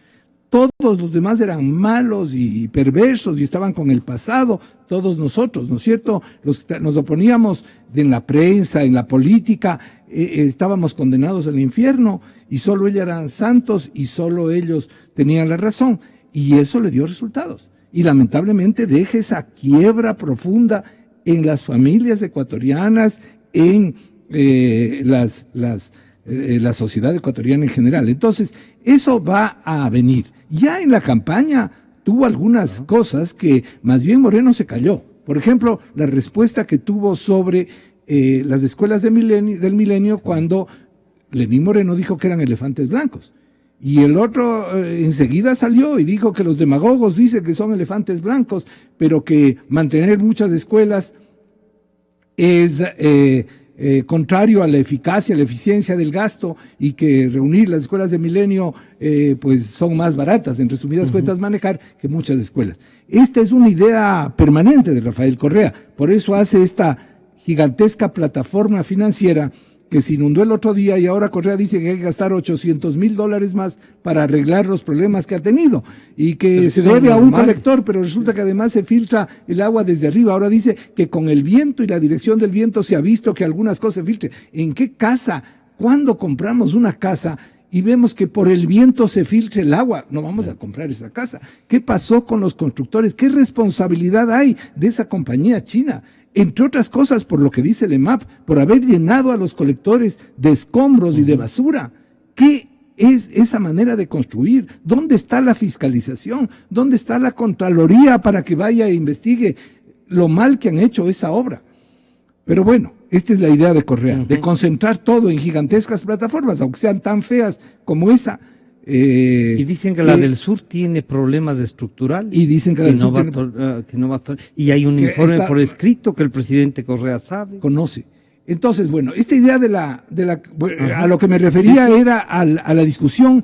Todos los demás eran malos y perversos y estaban con el pasado, todos nosotros, ¿no es cierto? Los que nos oponíamos en la prensa, en la política, estábamos condenados al infierno y solo ellos eran santos y solo ellos tenían la razón. Y eso le dio resultados. Y lamentablemente deja esa quiebra profunda en las familias ecuatorianas, en la sociedad ecuatoriana en general. Entonces, eso va a venir. Ya en la campaña tuvo algunas cosas que más bien Moreno se cayó. Por ejemplo, la respuesta que tuvo sobre las escuelas del milenio cuando Lenín Moreno dijo que eran elefantes blancos. Y el otro enseguida salió y dijo que los demagogos dicen que son elefantes blancos, pero que mantener muchas escuelas es contrario a la eficacia, a la eficiencia del gasto, y que reunir las escuelas de milenio pues son más baratas, en resumidas cuentas, manejar que muchas escuelas. Esta es una idea permanente de Rafael Correa, por eso hace esta gigantesca plataforma financiera que se inundó el otro día, y ahora Correa dice que hay que gastar $800,000 más para arreglar los problemas que ha tenido y que pero se debe a un colector, pero resulta que además se filtra el agua desde arriba. Ahora dice que con el viento y la dirección del viento se ha visto que algunas cosas se filtren. ¿En qué casa? ¿Cuándo compramos una casa y vemos que por el viento se filtre el agua? No vamos a comprar esa casa. ¿Qué pasó con los constructores? ¿Qué responsabilidad hay de esa compañía china? Entre otras cosas, por lo que dice el EMAP, por haber llenado a los colectores de escombros y de basura. ¿Qué es esa manera de construir? ¿Dónde está la fiscalización? ¿Dónde está la Contraloría para que vaya e investigue lo mal que han hecho esa obra? Pero bueno, esta es la idea de Correa, de concentrar todo en gigantescas plataformas, aunque sean tan feas como esa. Y dicen que la del sur tiene problemas estructurales. Y dicen que la del sur y hay un informe por escrito que el presidente Correa sabe. Conoce. Entonces, bueno, esta idea a lo que me refería era a la discusión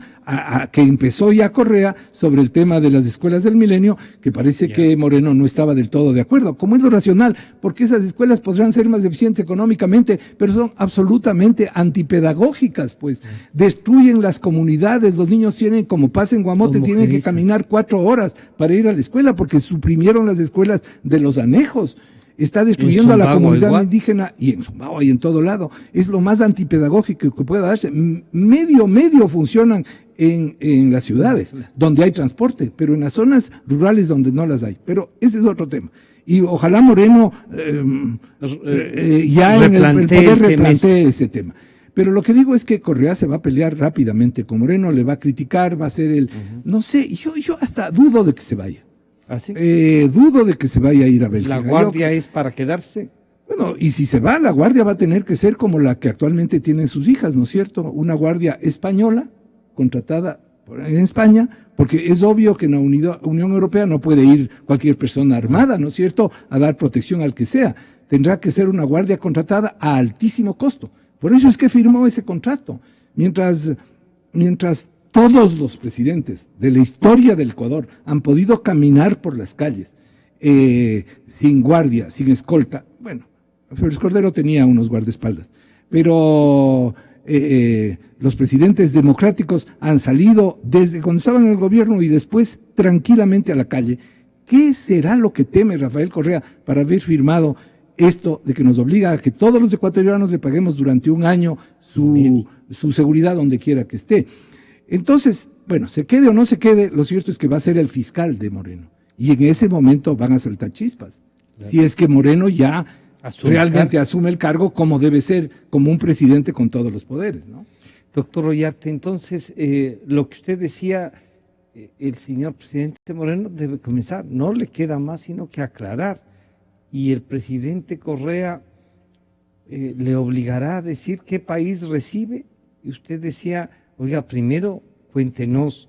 que empezó ya Correa sobre el tema de las escuelas del milenio, que parece que Moreno no estaba del todo de acuerdo, como es lo racional, porque esas escuelas podrán ser más eficientes económicamente, pero son absolutamente antipedagógicas, pues destruyen las comunidades. Los niños tienen, como pasa en Guamote, tienen que caminar 4 horas para ir a la escuela porque suprimieron las escuelas de los anejos. Está destruyendo a la comunidad indígena, y en Zumbao y en todo lado. Es lo más antipedagógico que pueda darse. Medio funcionan en las ciudades, donde hay transporte, pero en las zonas rurales donde no las hay. Pero ese es otro tema. Y ojalá Moreno ya en el poder replantee ese tema. Pero lo que digo es que Correa se va a pelear rápidamente con Moreno, le va a criticar, va a ser el... No sé, yo hasta dudo de que se vaya. ¿Así? Dudo de que se vaya a ir a Bélgica. ¿La guardia es para quedarse? Bueno, y si se va, la guardia va a tener que ser como la que actualmente tienen sus hijas, ¿no es cierto? Una guardia española, contratada en España, porque es obvio que en la Unión Europea no puede ir cualquier persona armada, ¿no es cierto?, a dar protección al que sea. Tendrá que ser una guardia contratada a altísimo costo. Por eso es que firmó ese contrato. Mientras todos los presidentes de la historia del Ecuador han podido caminar por las calles sin guardia, sin escolta. Bueno, Félix Cordero tenía unos guardaespaldas, pero los presidentes democráticos han salido desde cuando estaban en el gobierno y después tranquilamente a la calle. ¿Qué será lo que teme Rafael Correa para haber firmado esto de que nos obliga a que todos los ecuatorianos le paguemos durante un año su seguridad donde quiera que esté? Entonces, bueno, se quede o no se quede, lo cierto es que va a ser el fiscal de Moreno. Y en ese momento van a saltar chispas. Claro. Si es que Moreno ya realmente asume el cargo como debe ser, como un presidente con todos los poderes, ¿no? Doctor Ollarte, entonces, lo que usted decía, el señor presidente Moreno debe comenzar, no le queda más sino que aclarar. Y el presidente Correa le obligará a decir qué país recibe. Y usted decía, oiga, primero cuéntenos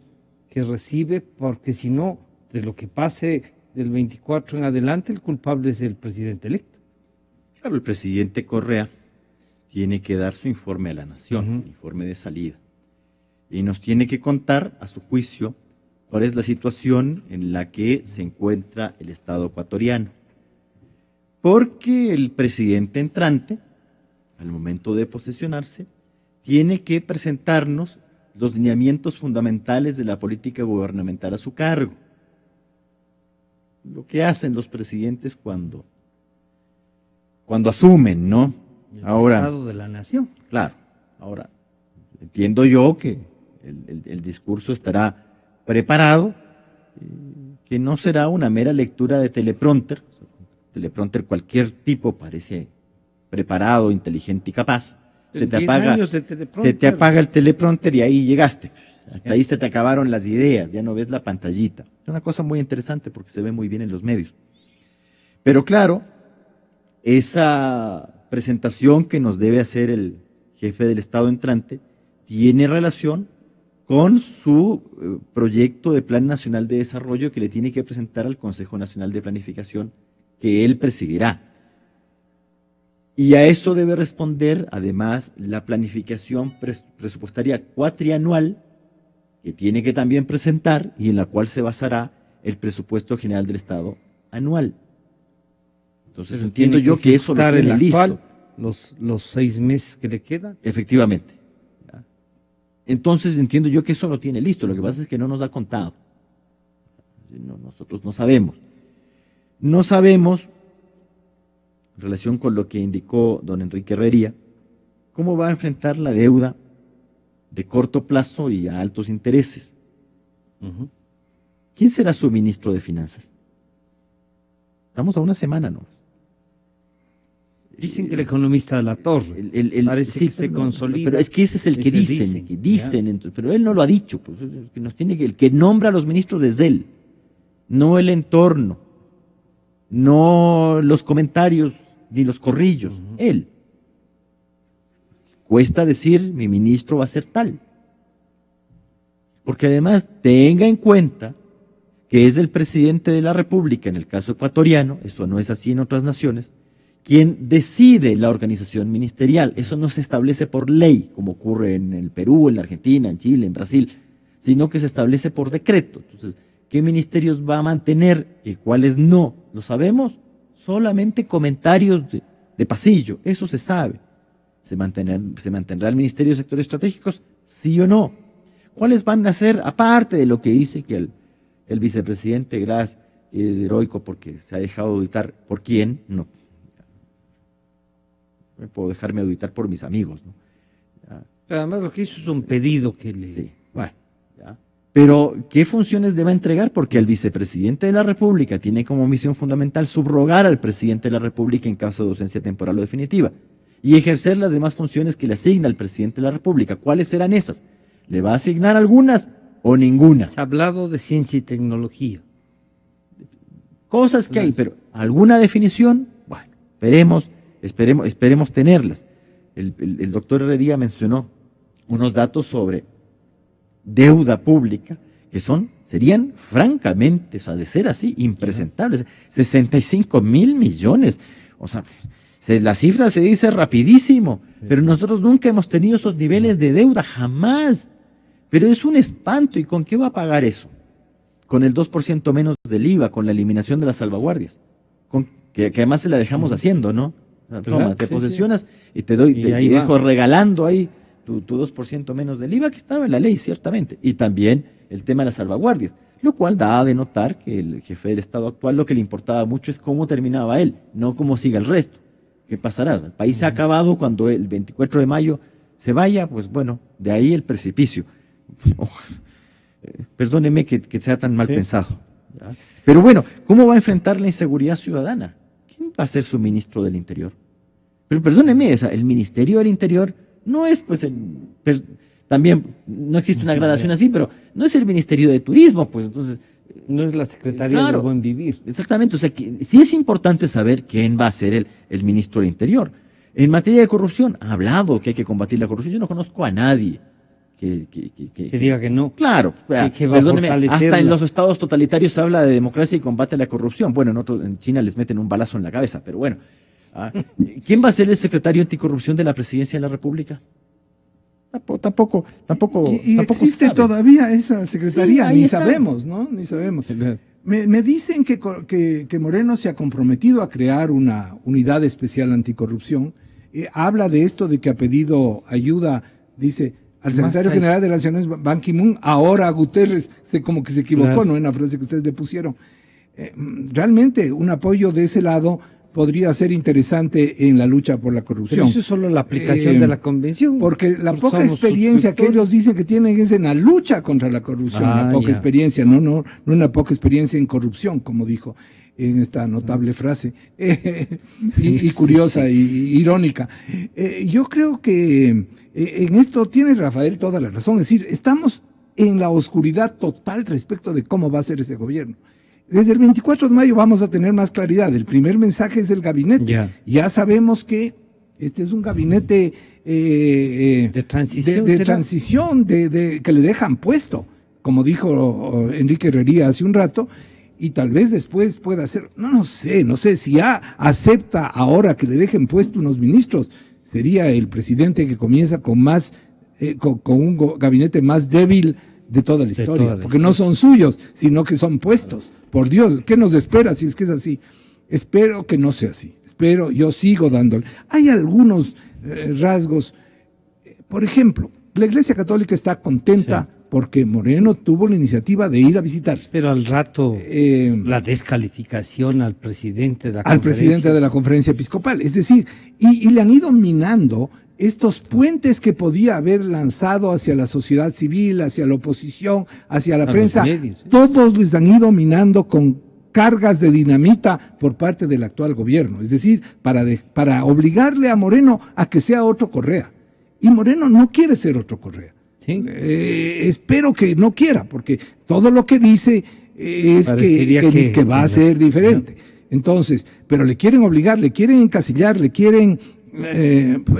qué recibe, porque si no, de lo que pase del 24 en adelante, el culpable es el presidente electo. Claro, el presidente Correa tiene que dar su informe a la nación, informe de salida, y nos tiene que contar, a su juicio, cuál es la situación en la que se encuentra el Estado ecuatoriano. Porque el presidente entrante, al momento de posesionarse, tiene que presentarnos los lineamientos fundamentales de la política gubernamental a su cargo. Lo que hacen los presidentes cuando asumen, ¿no? El Estado de la nación. Claro. Ahora, entiendo yo que el discurso estará preparado, que no será una mera lectura de teleprompter. Teleprompter cualquier tipo parece preparado, inteligente y capaz. Se te apaga el teleprompter y ahí llegaste. Hasta ahí se te acabaron las ideas, ya no ves la pantallita. Es una cosa muy interesante porque se ve muy bien en los medios. Pero claro, esa presentación que nos debe hacer el jefe del Estado entrante tiene relación con su proyecto de Plan Nacional de Desarrollo que le tiene que presentar al Consejo Nacional de Planificación que él presidirá. Y a eso debe responder, además, la planificación presupuestaria cuatrianual que tiene que también presentar y en la cual se basará el presupuesto general del Estado anual. Entonces pero entiendo yo que eso lo tiene listo. Los 6 meses que le quedan. Efectivamente. ¿Ya? Entonces entiendo yo que eso lo tiene listo. Lo que pasa es que no nos ha contado. No, nosotros no sabemos. No sabemos, en relación con lo que indicó don Enrique Herrería, cómo va a enfrentar la deuda de corto plazo y a altos intereses. ¿Quién será su ministro de Finanzas? Estamos a una semana nomás. Dicen que el economista de la Torre parece que se consolida. Pero es que ese es el que dicen, pero él no lo ha dicho. Pues, el que nombra a los ministros es él, no el entorno, no los comentarios ni los corrillos, él. Cuesta decir, mi ministro va a ser tal. Porque además tenga en cuenta que es el presidente de la República, en el caso ecuatoriano, eso no es así en otras naciones, quien decide la organización ministerial. Eso no se establece por ley, como ocurre en el Perú, en la Argentina, en Chile, en Brasil, sino que se establece por decreto. Entonces, ¿qué ministerios va a mantener y cuáles no? ¿Lo sabemos? Solamente comentarios de pasillo, eso se sabe. ¿Se mantendrá el Ministerio de Sectores Estratégicos? ¿Sí o no? ¿Cuáles van a ser, aparte de lo que dice que el vicepresidente Gras es heroico porque se ha dejado auditar? ¿Por quién? No. No puedo dejarme auditar por mis amigos, ¿no? Pero además lo que hizo es un pedido que le... Sí, bueno, ya. Pero, ¿qué funciones debe entregar? Porque el vicepresidente de la República tiene como misión fundamental subrogar al presidente de la República en caso de ausencia temporal o definitiva y ejercer las demás funciones que le asigna el presidente de la República. ¿Cuáles serán esas? ¿Le va a asignar algunas o ninguna? Se ha hablado de ciencia y tecnología. Cosas que hay, pero ¿alguna definición? Bueno, esperemos tenerlas. El doctor Herrería mencionó unos datos sobre deuda pública que serían francamente, o sea, de ser así, impresentables. 65,000 millones. O sea, la cifra se dice rapidísimo, pero nosotros nunca hemos tenido esos niveles de deuda, jamás. Pero es un espanto. ¿Y con qué va a pagar eso? Con el 2% menos del IVA, con la eliminación de las salvaguardias, que además se la dejamos haciendo, ¿no? Toma, te posesionas y te dejo regalando ahí tu 2% menos del IVA, que estaba en la ley, ciertamente. Y también el tema de las salvaguardias, lo cual da a denotar que el jefe del Estado actual lo que le importaba mucho es cómo terminaba él, no cómo siga el resto. ¿Qué pasará? El país se ha acabado cuando el 24 de mayo se vaya, pues bueno, de ahí el precipicio. Perdóneme que sea tan mal pensado. ¿Ya? Pero bueno, ¿cómo va a enfrentar la inseguridad ciudadana? ¿Quién va a ser su ministro del Interior? Pero perdóneme, el Ministerio del Interior no es, pues, también no existe una gradación así, pero no es el Ministerio de Turismo, pues, entonces. No es la Secretaría del Buen Vivir. Exactamente, o sea, que sí es importante saber quién va a ser el ministro del Interior. En materia de corrupción, ha hablado que hay que combatir la corrupción. Yo no conozco a nadie que diga que no. Claro, que va a hasta en los estados totalitarios se habla de democracia y combate a la corrupción. Bueno, en China les meten un balazo en la cabeza, pero bueno. ¿Quién va a ser el secretario anticorrupción de la presidencia de la República? Tampoco existe todavía esa secretaría, sí, ni sabemos, ¿no? Ni sabemos. Me dicen que Moreno se ha comprometido a crear una unidad especial anticorrupción. Habla de esto, de que ha pedido ayuda, dice, al secretario general de las Naciones, Ban Ki-moon, ahora a Guterres, como que se equivocó, ¿no? En la frase que ustedes le pusieron. Realmente, un apoyo de ese lado podría ser interesante en la lucha por la corrupción. Pero eso es solo la aplicación de la convención. Porque la poca experiencia que ellos dicen que tienen es en la lucha contra la corrupción, la poca experiencia, no una poca experiencia en corrupción, como dijo en esta notable frase, y curiosa y irónica. Yo creo que en esto tiene Rafael toda la razón, es decir, estamos en la oscuridad total respecto de cómo va a ser ese gobierno. Desde el 24 de mayo vamos a tener más claridad. El primer mensaje es el gabinete. Ya sabemos que este es un gabinete de transición, que le dejan puesto, como dijo Enrique Herrería hace un rato, y tal vez después pueda ser, no sé si ya acepta ahora que le dejen puesto unos ministros, sería el presidente que comienza con un gabinete más débil de toda la historia, porque no son suyos, sino que son puestos. Por Dios, ¿qué nos espera si es que es así? Espero que no sea así. Yo sigo dándole. Hay algunos rasgos. Por ejemplo, la Iglesia Católica está contenta porque Moreno tuvo la iniciativa de ir a visitar. Pero al rato, la descalificación al presidente de la conferencia episcopal. Es decir, y le han ido minando estos puentes que podía haber lanzado hacia la sociedad civil, hacia la oposición, hacia la prensa, todos les han ido minando con cargas de dinamita por parte del actual gobierno. Es decir, para obligarle a Moreno a que sea otro Correa. Y Moreno no quiere ser otro Correa. ¿Sí? Espero que no quiera, porque todo lo que dice es que va a ser diferente. Entonces, pero le quieren obligar, le quieren encasillar, le quieren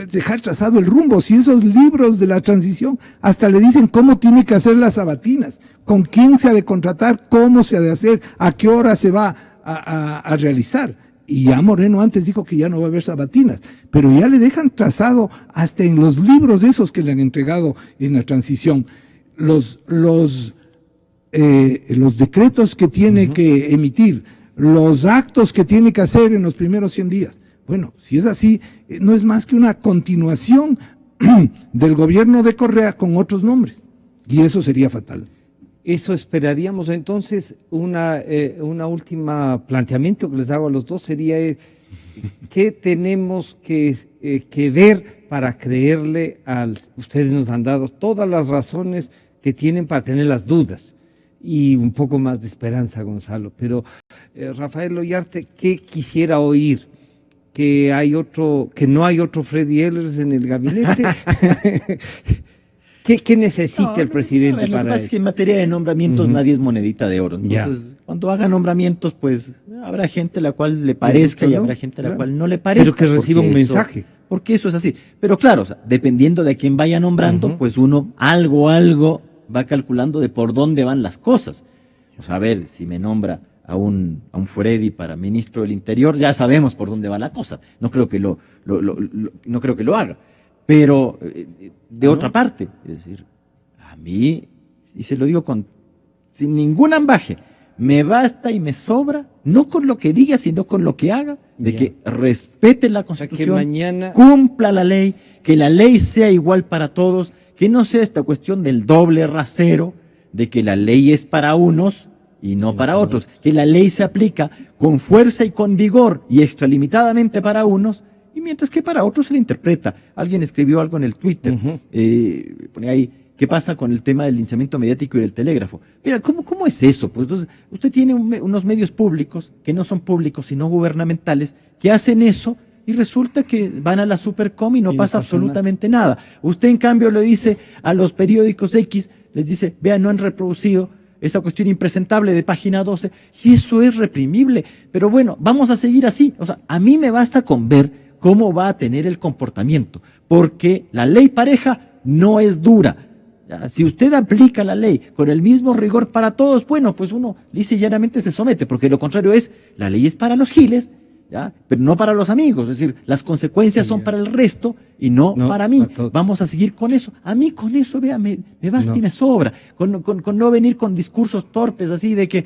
dejar trazado el rumbo. Si esos libros de la transición hasta le dicen cómo tiene que hacer las sabatinas, con quién se ha de contratar, cómo se ha de hacer, a qué hora se va a realizar. Y ya Moreno antes dijo que ya no va a haber sabatinas, pero ya le dejan trazado hasta en los libros esos que le han entregado en la transición, los decretos que tiene que emitir, los actos que tiene que hacer en los primeros 100 días. Bueno, si es así, no es más que una continuación del gobierno de Correa con otros nombres. Y eso sería fatal. Eso esperaríamos entonces. Una última planteamiento que les hago a los dos sería ¿qué tenemos que ver para creerle ustedes nos han dado todas las razones que tienen para tener las dudas y un poco más de esperanza, Gonzalo? Pero Rafael Ollarte, ¿qué quisiera oír? Que no hay otro Freddy Ehlers en el gabinete. ¿Qué necesita el presidente para eso? Lo que pasa es que en materia de nombramientos nadie es monedita de oro. Entonces, cuando haga nombramientos, pues habrá gente a la cual le parezca y habrá gente a la cual no le parezca. Pero que reciba un mensaje. Porque eso es así. Pero claro, dependiendo de quién vaya nombrando, pues uno algo va calculando de por dónde van las cosas. O sea, a ver, si me nombra a un Freddy para ministro del Interior, ya sabemos por dónde va la cosa. No creo que no creo que lo haga. Pero, de otra parte, es decir, a mí, y se lo digo sin ningún ambaje, me basta y me sobra, no con lo que diga, sino con lo que haga, de que respete la Constitución, cumpla la ley, que la ley sea igual para todos, que no sea esta cuestión del doble rasero, de que la ley es para unos y no para otros, que la ley se aplica con fuerza y con vigor y extralimitadamente para unos, y mientras que para otros se le interpreta. Alguien escribió algo en el Twitter, ponía ahí, ¿Qué pasa con el tema del linchamiento mediático y del telégrafo? Mira, ¿cómo es eso? Pues entonces, usted tiene unos medios públicos, que no son públicos, sino gubernamentales, que hacen eso y resulta que van a la Supercom y no pasa absolutamente nada. Usted, en cambio, le dice a los periódicos X, les dice, vean, no han reproducido esa cuestión impresentable de página 12, y eso es reprimible. Pero bueno, vamos a seguir así. O sea, a mí me basta con ver cómo va a tener el comportamiento, porque la ley pareja no es dura. Si usted aplica la ley con el mismo rigor para todos, bueno, pues uno lisa y llanamente se somete, porque lo contrario es, la ley es para los giles, ¿ya? Pero no para los amigos, es decir, las consecuencias son para el resto y no para mí. Vamos a seguir con eso. A mí con eso, vea, me basta y me sobra, con no venir con discursos torpes así de que,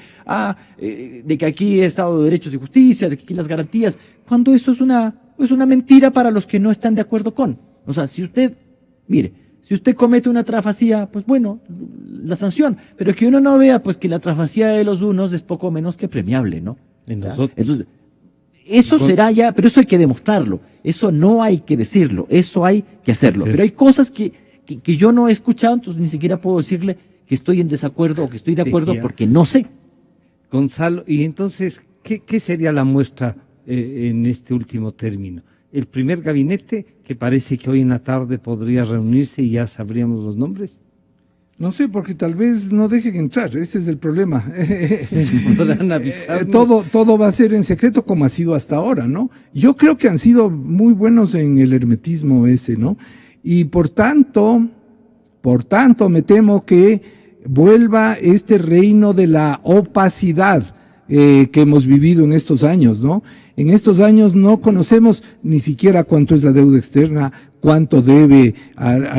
de que aquí Estado de Derechos y Justicia, de que aquí las garantías, cuando eso es una mentira para los que no están de acuerdo con. O sea, si usted, mire, si usted comete una trafacía, pues bueno, la sanción. Pero que uno no vea, pues, que la trafacía de los unos es poco menos que premiable, ¿no? Entonces, eso será ya, pero eso hay que demostrarlo. Eso no hay que decirlo, eso hay que hacerlo. Pero hay cosas que yo no he escuchado, entonces ni siquiera puedo decirle que estoy en desacuerdo o que estoy de acuerdo porque no sé. Gonzalo, y entonces, ¿qué sería la muestra en este último término? El primer gabinete, que parece que hoy en la tarde podría reunirse y ya sabríamos los nombres. No sé, porque tal vez no dejen entrar, ese es el problema. Todo va a ser en secreto como ha sido hasta ahora, ¿no? Yo creo que han sido muy buenos en el hermetismo ese, ¿no? Y por tanto, me temo que vuelva este reino de la opacidad que hemos vivido en estos años, ¿no? En estos años no conocemos ni siquiera cuánto es la deuda externa, cuánto debe la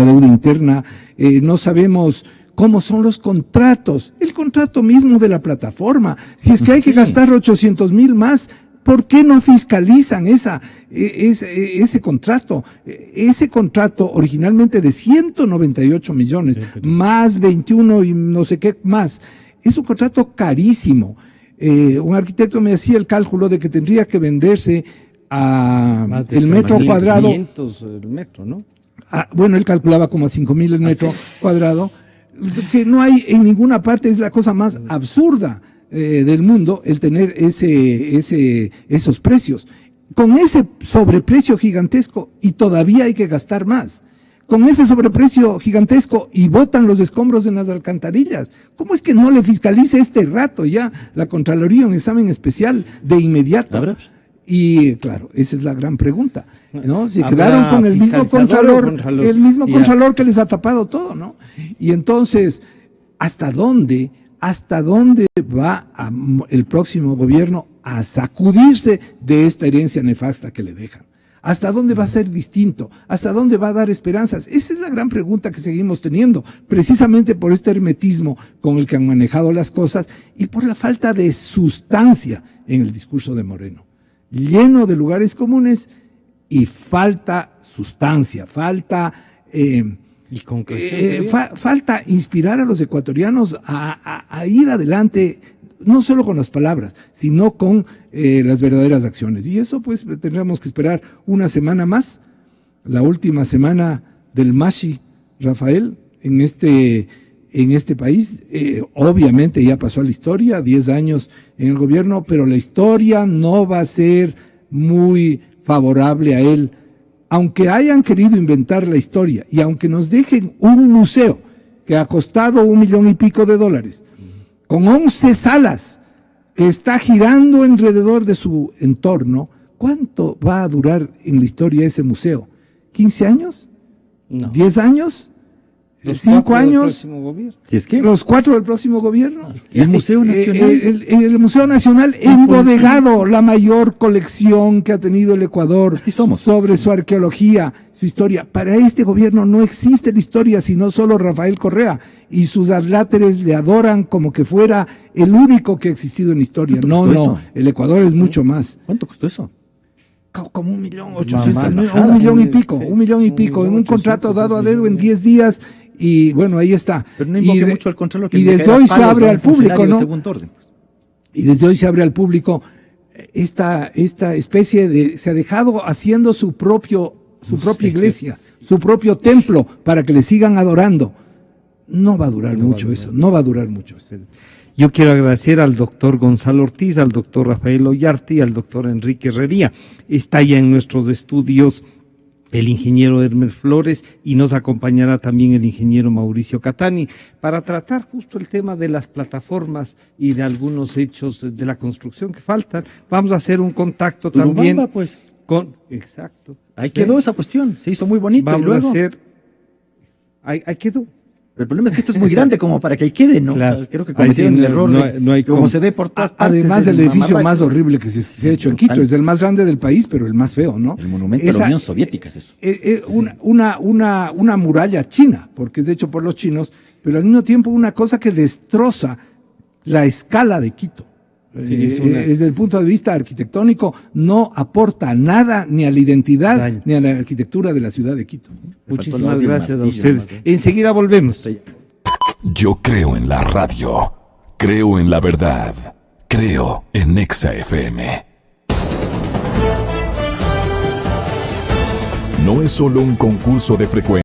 deuda interna, no sabemos cómo son los contratos, el contrato mismo de la plataforma. Si es que hay que gastar 800,000 más, ¿por qué no fiscalizan ese contrato? Ese contrato originalmente de 198 millones, más 21 y no sé qué más, es un contrato carísimo. Un arquitecto me hacía el cálculo de que tendría que venderse a el metro cuadrado. 500 el metro, ¿no? Bueno, él calculaba como a 5,000 el metro cuadrado, que no hay en ninguna parte, es la cosa más absurda del mundo el tener esos precios. Con ese sobreprecio gigantesco y todavía hay que gastar más. Con ese sobreprecio gigantesco y botan los escombros en las alcantarillas. ¿Cómo es que no le fiscalice este rato ya la Contraloría un examen especial de inmediato? Y claro, esa es la gran pregunta, ¿no? Se quedaron con el mismo Contralor que les ha tapado todo, ¿no? Y entonces, ¿hasta dónde va el próximo gobierno a sacudirse de esta herencia nefasta que le dejan? ¿Hasta dónde va a ser distinto? ¿Hasta dónde va a dar esperanzas? Esa es la gran pregunta que seguimos teniendo, precisamente por este hermetismo con el que han manejado las cosas y por la falta de sustancia en el discurso de Moreno. Lleno de lugares comunes y falta sustancia, falta falta inspirar a los ecuatorianos a ir adelante, no solo con las palabras, sino con las verdaderas acciones. Y eso pues tendríamos que esperar una semana más, la última semana del Mashi, Rafael, en este país. Obviamente ya pasó a la historia, 10 años en el gobierno, pero la historia no va a ser muy favorable a él, aunque hayan querido inventar la historia y aunque nos dejen un museo que ha costado $1 millón y pico, con 11 salas, que está girando alrededor de su entorno, ¿cuánto va a durar en la historia ese museo? ¿15 años? No. ¿10 años? Los 5 años, si es que los 4 del próximo gobierno. El Museo Nacional. El Museo Nacional embodegado, la mayor colección que ha tenido el Ecuador sobre su arqueología, su historia. Para este gobierno no existe la historia, sino solo Rafael Correa, y sus adláteres le adoran como que fuera el único que ha existido en la historia. No, el Ecuador es mucho más. ¿Cuánto costó eso? Como 1.800.000, $1 millón y pico, en un contrato dado a dedo en 10 días. Y bueno, ahí está. Pero no invoque mucho al Contralor, y desde hoy se abre al público, ¿no? Y desde hoy se abre al público esta especie de, se ha dejado haciendo su propio su propia iglesia, su propio templo, para que le sigan adorando. No va a durar mucho eso. Yo quiero agradecer al doctor Gonzalo Ortiz, al doctor Rafael Ollarte y al doctor Enrique Herrería. Está ya en nuestros estudios el ingeniero Hermer Flores y nos acompañará también el ingeniero Mauricio Catani para tratar justo el tema de las plataformas y de algunos hechos de la construcción que faltan. Vamos a hacer un contacto también pues. Exacto. Ahí quedó esa cuestión, se hizo muy bonito. Vamos y luego, a hacer... Ahí quedó. El problema es que esto es muy grande como para que ahí quede, ¿no? Claro. O sea, creo que cometieron el error. No hay como se ve por todas partes. Además, el edificio más horrible que se ha hecho en Quito. Es el más grande del país, pero el más feo, ¿no? El monumento a la Unión Soviética es eso. Una muralla china, porque es hecho por los chinos, pero al mismo tiempo una cosa que destroza la escala de Quito. Desde el punto de vista arquitectónico, no aporta nada ni a la identidad ni a la arquitectura de la ciudad de Quito. Muchísimas gracias a ustedes. Enseguida volvemos. Yo creo en la radio, creo en la verdad, creo en Nexa FM. No es solo un concurso de frecuencia.